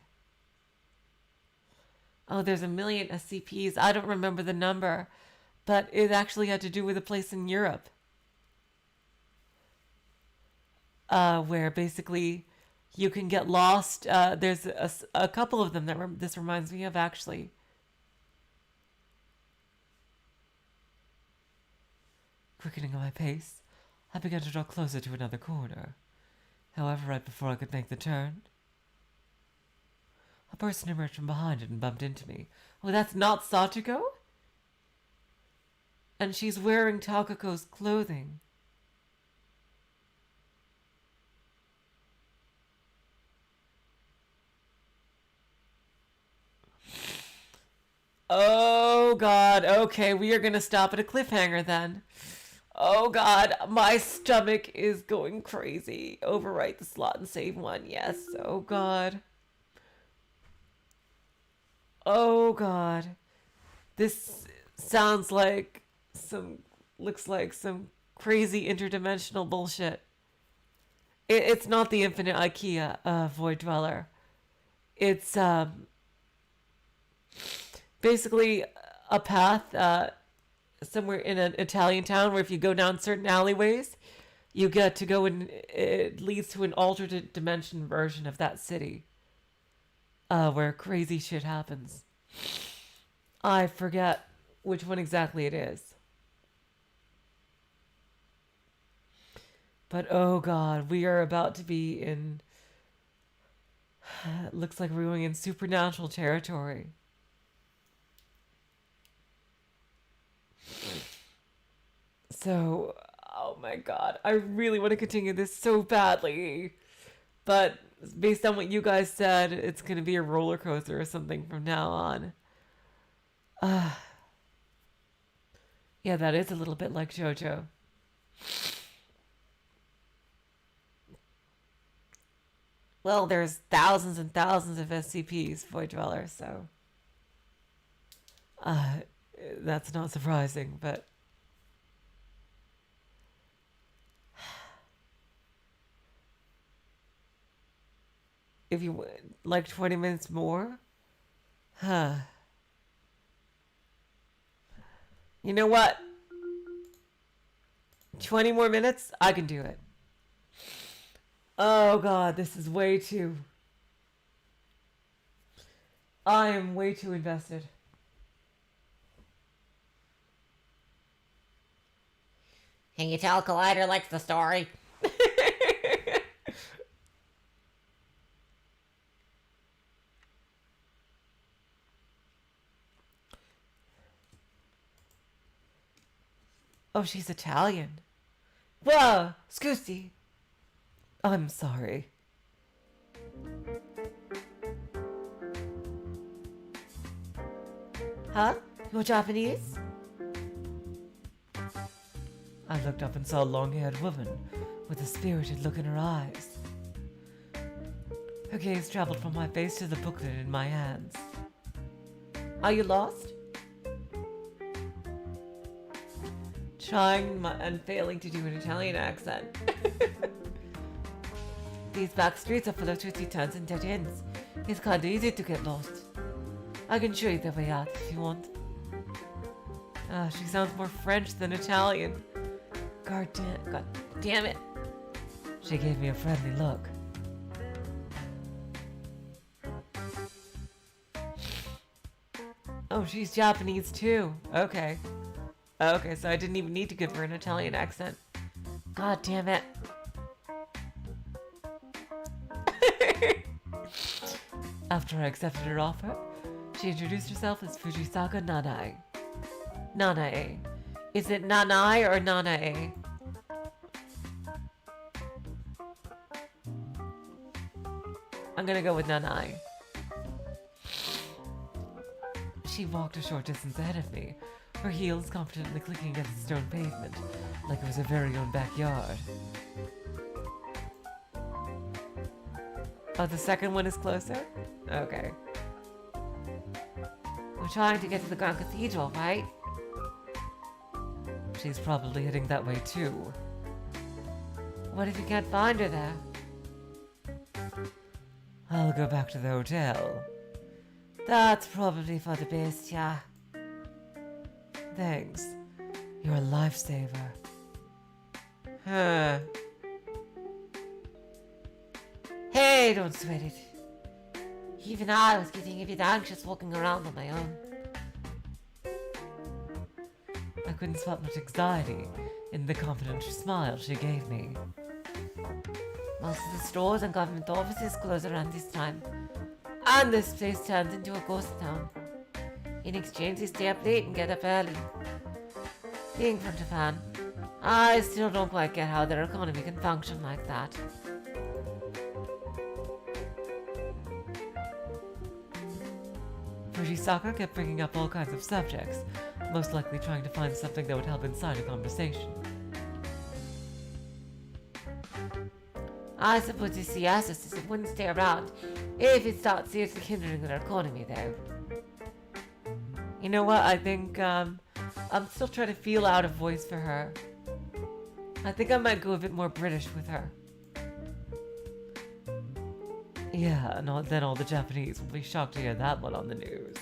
Oh, there's a million SCPs. I don't remember the number, but it actually had to do with a place in Europe. Where basically you can get lost. There's a couple of them that this reminds me of, actually. Quickening my pace, I began to draw closer to another corner. However, right before I could make the turn, a person emerged from behind it and bumped into me. Oh, that's not Sachiko? And she's wearing Takako's clothing. Oh god, okay, we are gonna stop at a cliffhanger then. Oh god, my stomach is going crazy. Overwrite the slot and save one, yes. Oh god. Oh god. This sounds like looks like some crazy interdimensional bullshit. It's not the infinite IKEA Void Dweller. It's basically a path somewhere in an Italian town where if you go down certain alleyways, you get to go and it leads to an alternate dimension version of that city where crazy shit happens. I forget which one exactly it is. But oh god, we are about to be in... It looks like we're going in supernatural territory. So, oh my god, I really want to continue this so badly. But based on what you guys said, it's going to be a roller coaster or something from now on. Yeah, that is a little bit like JoJo. Well, there's thousands and thousands of SCPs, Void Dweller, so... that's not surprising, but... If you would like 20 minutes more? Huh. You know what? 20 more minutes? I can do it. Oh god, this is way too... I am way too invested. Can you tell Collider likes the story? Oh, she's Italian. Whoa, scusi. I'm sorry. Huh? You're Japanese? I looked up and saw a long-haired woman with a spirited look in her eyes. Her gaze traveled from my face to the booklet in my hands. Are you lost? trying and failing to do an Italian accent. These back streets are full of twisty turns and dead ends. It's kinda easy to get lost. I can show you the way out if you want. She sounds more French than Italian. God damn it. She gave me a friendly look. Oh, she's Japanese too. Okay. Okay, so I didn't even need to give her an Italian accent. God damn it. After I accepted her offer, she introduced herself as Fujisaka Nanae. Nanae. Is it Nanae or Nanae? I'm gonna go with Nanae. She walked a short distance ahead of me, her heels confidently clicking against the stone pavement, like it was her very own backyard. Oh, the second one is closer? Okay. We're trying to get to the Grand Cathedral, right? She's probably heading that way too. What if you can't find her there? I'll go back to the hotel. That's probably for the best, yeah. Thanks. You're a lifesaver. Huh. Hey, don't sweat it. Even I was getting a bit anxious walking around on my own. I couldn't spot much anxiety in the confident smile she gave me. Most of the stores and government offices close around this time, and this place turns into a ghost town. In exchange, you stay up late and get up early. Being from Japan, I still don't quite get how their economy can function like that. Fujisaka kept bringing up all kinds of subjects, most likely trying to find something that would help incite a conversation. I suppose the siesta system wouldn't stay around if it starts seriously hindering their economy, though. You know what? I think I'm still trying to feel out a voice for her. I think I might go a bit more British with her. Yeah, and then all the Japanese will be shocked to hear that one on the news.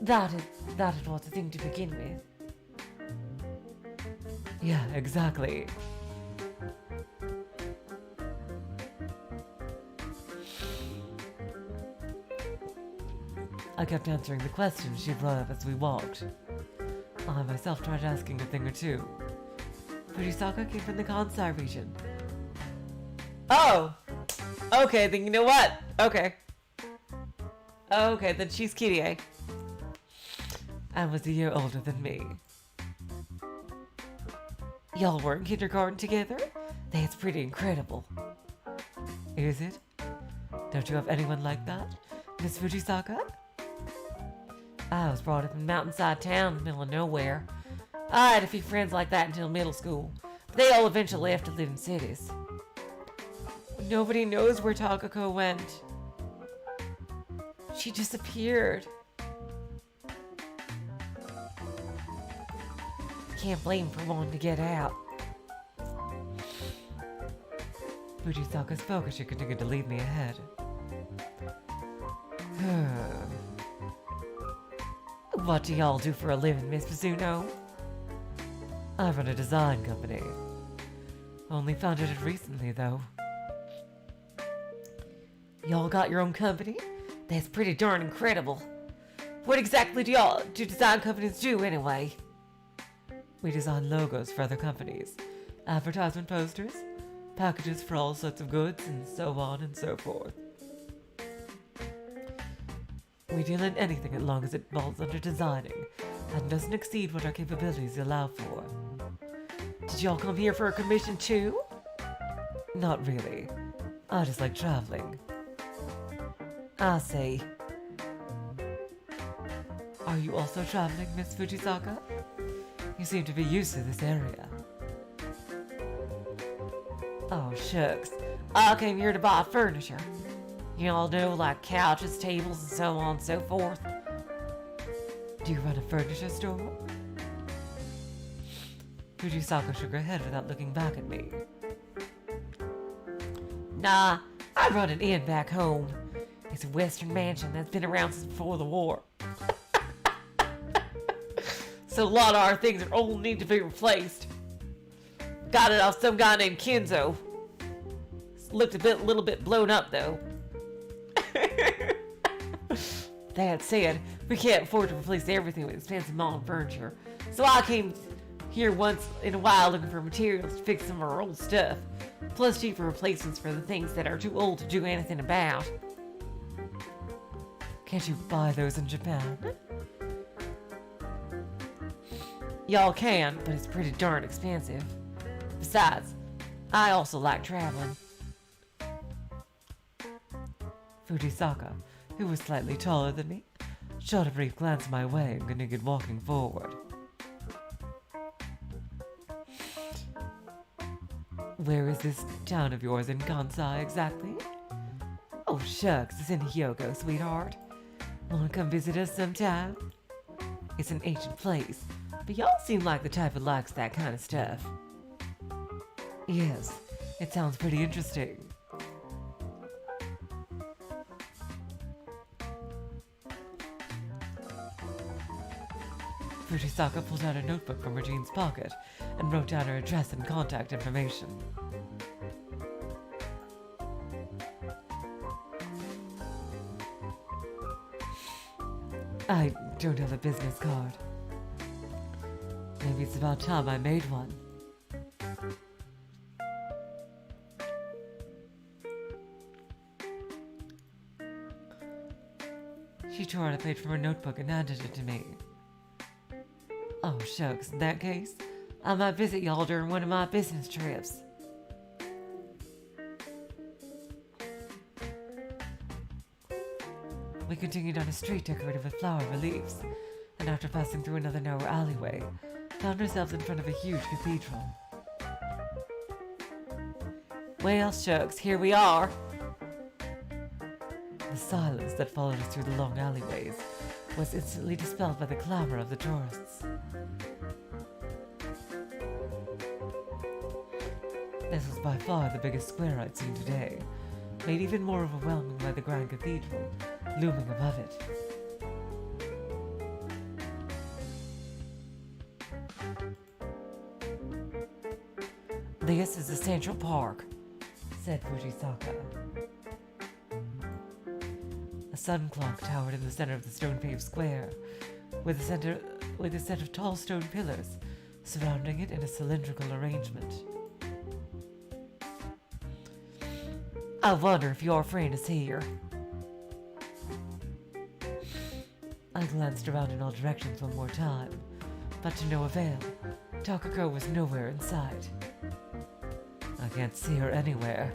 That it was the thing to begin with. Yeah, exactly. I kept answering the questions she brought up as we walked. I myself tried asking a thing or two. Fujisaka came from the Kansai region. Oh! Okay, then you know what? Okay. Okay, then she's Kirie. And was a year older than me. Y'all were in kindergarten together? That's pretty incredible. Is it? Don't you have anyone like that, Miss Fujisaka? I was brought up in a mountainside town in the middle of nowhere. I had a few friends like that until middle school, but they all eventually left to live in cities. Nobody knows where Takako went. She disappeared. Can't blame him for wanting to get out. Fujisaka spoke as she continued to lead me ahead. What do y'all do for a living, Miss Mizuno? I run a design company. Only founded it recently, though. Y'all got your own company? That's pretty darn incredible. What exactly do design companies do anyway? We design logos for other companies, advertisement posters, packages for all sorts of goods, and so on and so forth. We deal in anything as long as it falls under designing and doesn't exceed what our capabilities allow for. Did y'all come here for a commission too? Not really. I just like traveling. I see. Are you also traveling, Miss Fujisaka? You seem to be used to this area. Oh, shucks. I came here to buy furniture. You all know, like couches, tables, and so on and so forth. Do you run a furniture store? Fujisaka shook her head without looking back at me. Nah, I run an inn back home. It's a western mansion that's been around since before the war. So a lot of our things are old and need to be replaced. Got it off some guy named Kenzo. Looked a little bit blown up though. That said, we can't afford to replace everything with expensive modern furniture. So I came here once in a while looking for materials to fix some of our old stuff. Plus cheaper replacements for the things that are too old to do anything about. Can't you buy those in Japan? Y'all can, but it's pretty darn expensive. Besides, I also like traveling. Fujisaka, who was slightly taller than me, shot a brief glance my way and continued walking forward. Where is this town of yours in Kansai exactly? Oh shucks, it's in Hyogo, sweetheart. Wanna come visit us sometime? It's an ancient place, but y'all seem like the type that likes that kind of stuff. Yes, it sounds pretty interesting. Fujisaka pulled out a notebook from her jeans pocket and wrote down her address and contact information. I don't have a business card. Maybe it's about time I made one. She tore out a page from her notebook and handed it to me. Oh shucks, in that case, I might visit y'all during one of my business trips. We continued down a street decorated with flower reliefs, and after passing through another narrow alleyway, found ourselves in front of a huge cathedral. Well shucks, here we are. The silence that followed us through the long alleyways was instantly dispelled by the clamor of the tourists. This was by far the biggest square I'd seen today, made even more overwhelming by the grand cathedral looming above it. This is the Central Park, said Fujisaka. A sun clock towered in the center of the stone-paved square, with a set of tall stone pillars surrounding it in a cylindrical arrangement. I wonder if your friend is here. I glanced around in all directions one more time, but to no avail. Takako was nowhere in sight. I can't see her anywhere.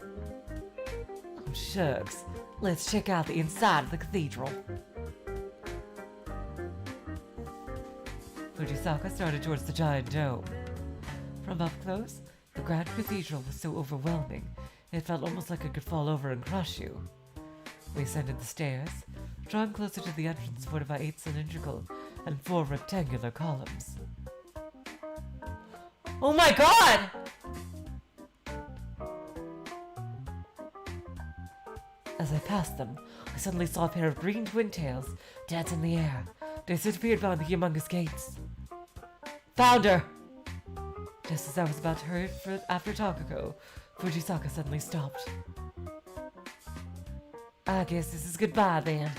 Oh shucks, let's check out the inside of the cathedral. Fujisaka started towards the giant dome. From up close, the grand cathedral was so overwhelming, it felt almost like it could fall over and crush you. We ascended the stairs, drawing closer to the entrance supported by 8 cylindrical and 4 rectangular columns. Oh my god! As I passed them, I suddenly saw a pair of green twin tails dance in the air. They disappeared behind the humongous gates. Found her! Just as I was about to hurry after Takako, Fujisaka suddenly stopped. I guess this is goodbye then.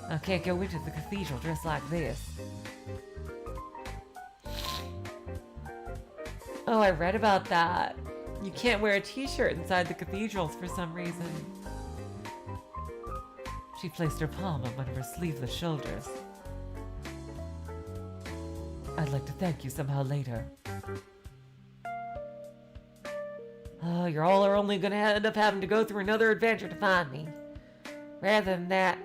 I can't go into the cathedral dressed like this. Oh, I read about that. You can't wear a t-shirt inside the cathedrals for some reason. She placed her palm on one of her sleeveless shoulders. I'd like to thank you somehow later. Oh, you're all are only gonna end up having to go through another adventure to find me. Rather than that,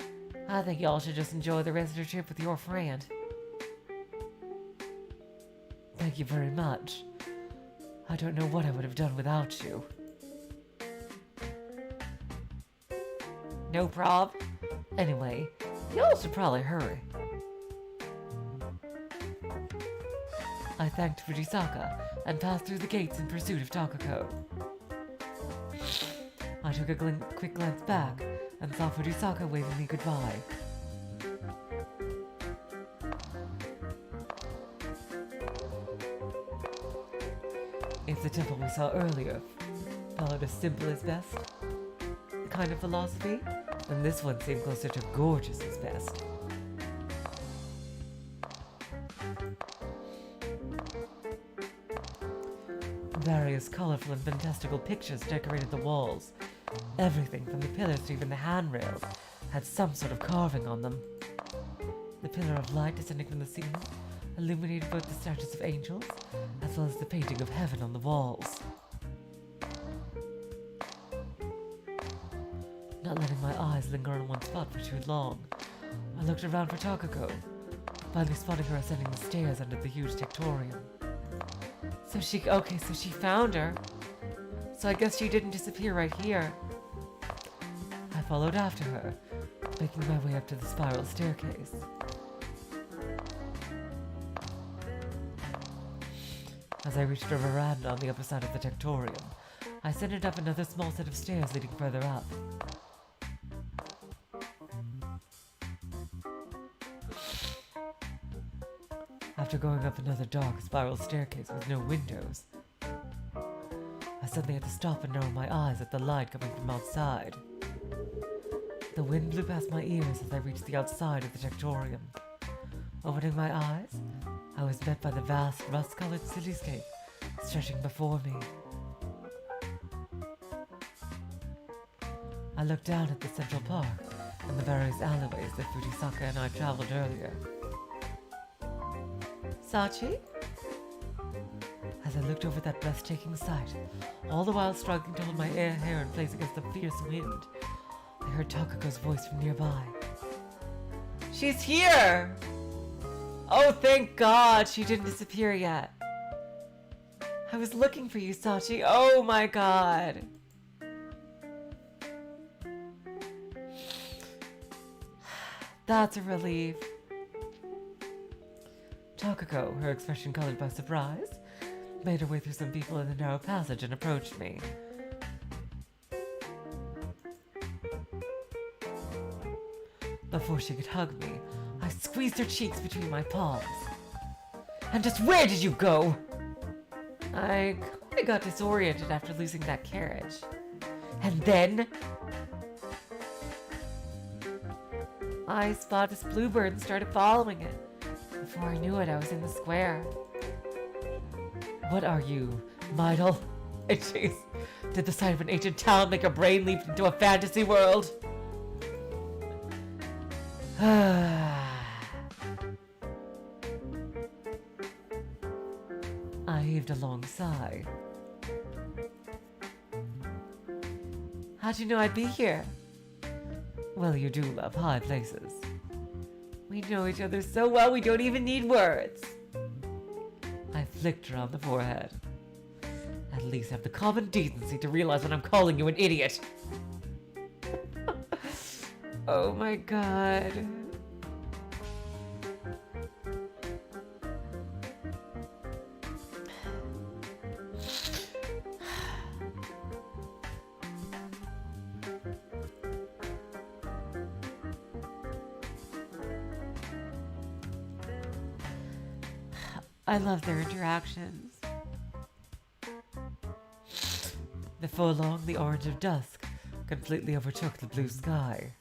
I think y'all should just enjoy the rest of your trip with your friend. Thank you very much. I don't know what I would have done without you. No prob. Anyway, y'all should probably hurry. I thanked Fujisaka and passed through the gates in pursuit of Takako. I took a quick glance back and saw Fujisaka waving me goodbye. If the temple we saw earlier followed a simple is best kind of philosophy, then this one seemed closer to gorgeous is best. Various colorful and fantastical pictures decorated the walls. Everything from the pillars to even the handrails had some sort of carving on them. The pillar of light descending from the ceiling illuminated both the statues of angels as well as the painting of heaven on the walls. Not letting my eyes linger on one spot for too long, I looked around for Takako, finally spotting her ascending the stairs under the huge Tectorium. So she found her. So I guess she didn't disappear right here. I followed after her, making my way up to the spiral staircase. As I reached a veranda on the upper side of the Tectorium, I ascended up another small set of stairs leading further up. After going up another dark spiral staircase with no windows, I suddenly had to stop and narrow my eyes at the light coming from outside. The wind blew past my ears as I reached the outside of the Tectorium. Opening my eyes, I was met by the vast rust-colored cityscape stretching before me. I looked down at the central park and the various alleyways that Fujisaka and I traveled earlier. Sachi? As I looked over that breathtaking sight, all the while struggling to hold my hair in place against the fierce wind, I heard Takako's voice from nearby. She's here! Oh, thank God she didn't disappear yet. I was looking for you, Sachi. Oh my God. That's a relief. Takako, her expression colored by surprise, made her way through some people in the narrow passage and approached me. Before she could hug me, I squeezed her cheeks between my palms. And just where did you go? I got disoriented after losing that carriage. And then I spotted this bluebird and started following it. Before I knew it, I was in the square. What are you, Midal? Jeez, did the sight of an ancient town make your brain leap into a fantasy world? I heaved a long sigh. How'd you know I'd be here? Well, you do love high places. We know each other so well we don't even need words. I flicked her on the forehead. At least have the common decency to realize when I'm calling you an idiot. Oh my God. I love their interactions. Before long, the orange of dusk completely overtook the blue sky.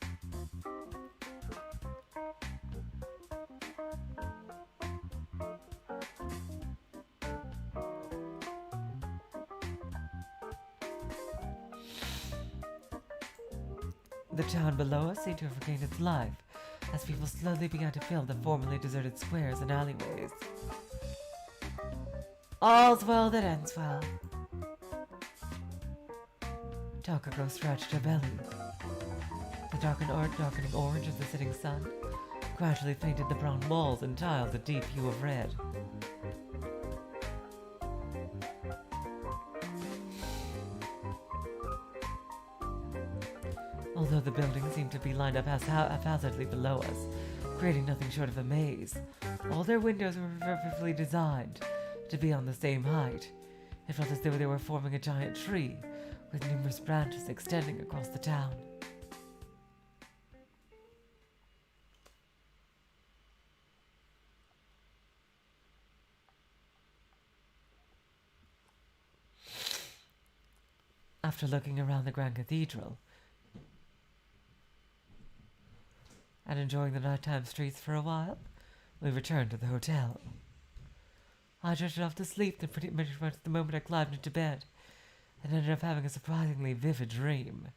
The town below us seemed to have regained its life, as people slowly began to fill the formerly deserted squares and alleyways. All's well that ends well. Takako scratched her belly. The darkening orange of the setting sun gradually painted the brown walls and tiles a deep hue of red. Although the buildings seemed to be lined up haphazardly below us, creating nothing short of a maze, all their windows were perfectly designed to be on the same height. It felt as though they were forming a giant tree, with numerous branches extending across the town. After looking around the Grand Cathedral and enjoying the nighttime streets for a while, we returned to the hotel. I drifted off to sleep pretty much the moment I climbed into bed, and ended up having a surprisingly vivid dream.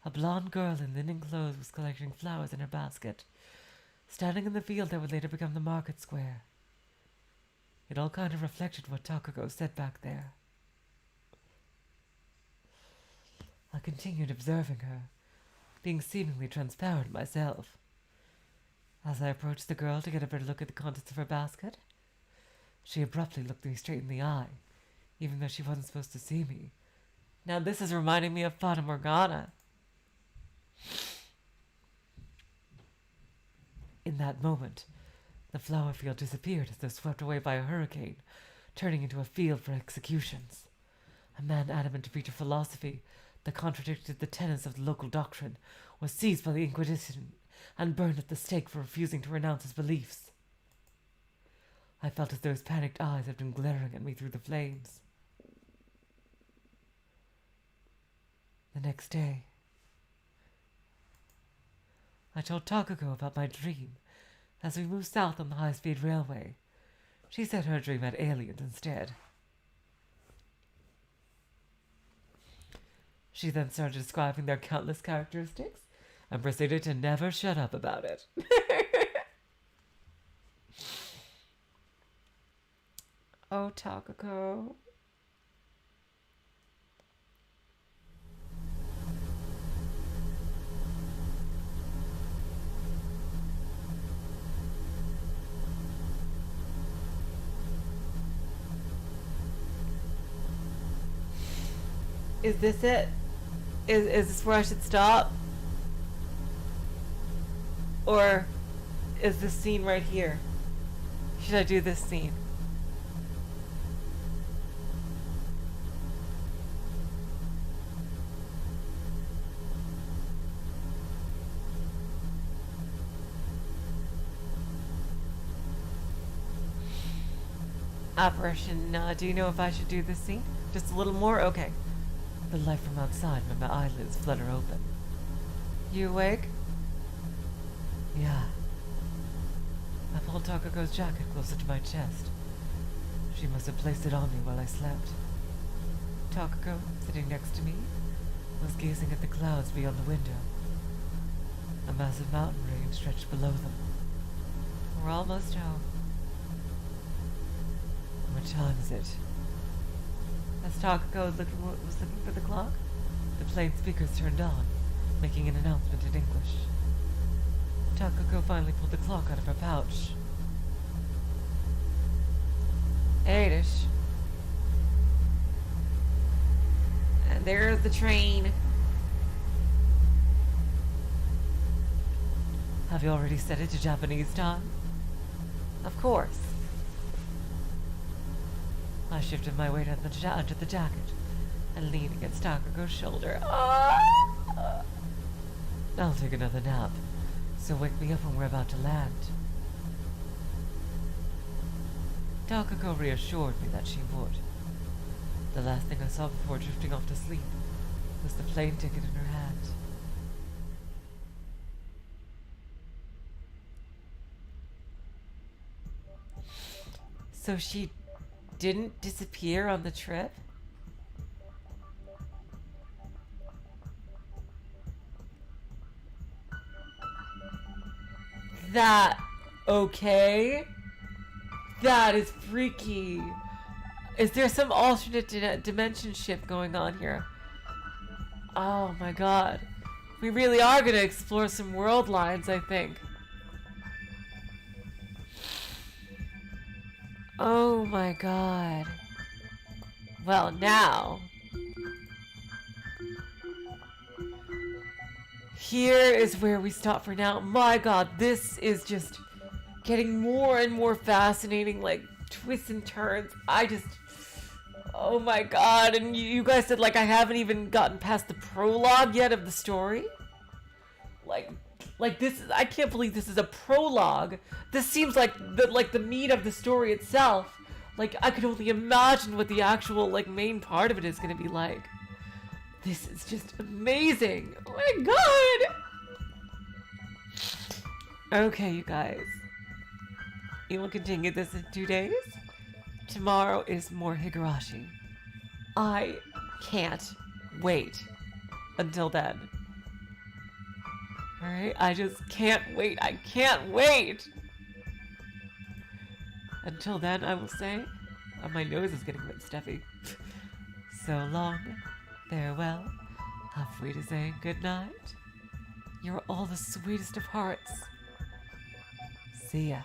A blonde girl in linen clothes was collecting flowers in her basket, standing in the field that would later become the market square. It all kind of reflected what Takako said back there. I continued observing her, being seemingly transparent myself. As I approached the girl to get a better look at the contents of her basket, she abruptly looked me straight in the eye, even though she wasn't supposed to see me. Now this is reminding me of Fata Morgana. In that moment, the flower field disappeared as though swept away by a hurricane, turning into a field for executions. A man adamant to preach a philosophy that contradicted the tenets of the local doctrine was seized by the Inquisition and burned at the stake for refusing to renounce his beliefs. I felt as though his panicked eyes had been glaring at me through the flames. The next day, I told Takako about my dream as we moved south on the high-speed railway. She said her dream had aliens instead. She then started describing their countless characteristics and proceeded to never shut up about it. Oh, Takako. Is this it? Is this where I should stop? Or is this scene right here? Should I do this scene? Apparition, do you know if I should do this scene? Just a little more? Okay. The light from outside made my eyelids flutter open. You awake? Yeah. I pulled Takako's jacket closer to my chest. She must have placed it on me while I slept. Takako, sitting next to me, was gazing at the clouds beyond the window. A massive mountain range stretched below them. We're almost home. What time is it? As Takako was looking for the clock, the plane speakers turned on, making an announcement in English. Takako finally pulled the clock out of her pouch. 8-ish. And there's the train. Have you already set it to Japanese time? Of course. I shifted my weight under the jacket and leaned against Takako's shoulder. I'll take another nap, so wake me up when we're about to land. Takako reassured me that she would. The last thing I saw before drifting off to sleep was the plane ticket in her hand. So she didn't disappear on the trip? That, okay? That is freaky. Is there some alternate dimension ship going on here? Oh my god. We really are going to explore some world lines, I think. Oh my god. Well, now. Here is where we stop for now. My god, this is just getting more and more fascinating, like twists and turns. Oh my god. And you guys said like I haven't even gotten past the prologue yet of the story. Like this is, I can't believe this is a prologue. This seems like the meat of the story itself. Like I could only imagine what the actual like main part of it is going to be like. This is just amazing. Oh my god. Okay, you guys. We will continue this in 2 days. Tomorrow is more Higurashi. I can't wait until then. Alright, I just can't wait. I can't wait! Until then, I will say, my nose is getting a bit stuffy. So long, farewell, halfway to saying goodnight. You're all the sweetest of hearts. See ya.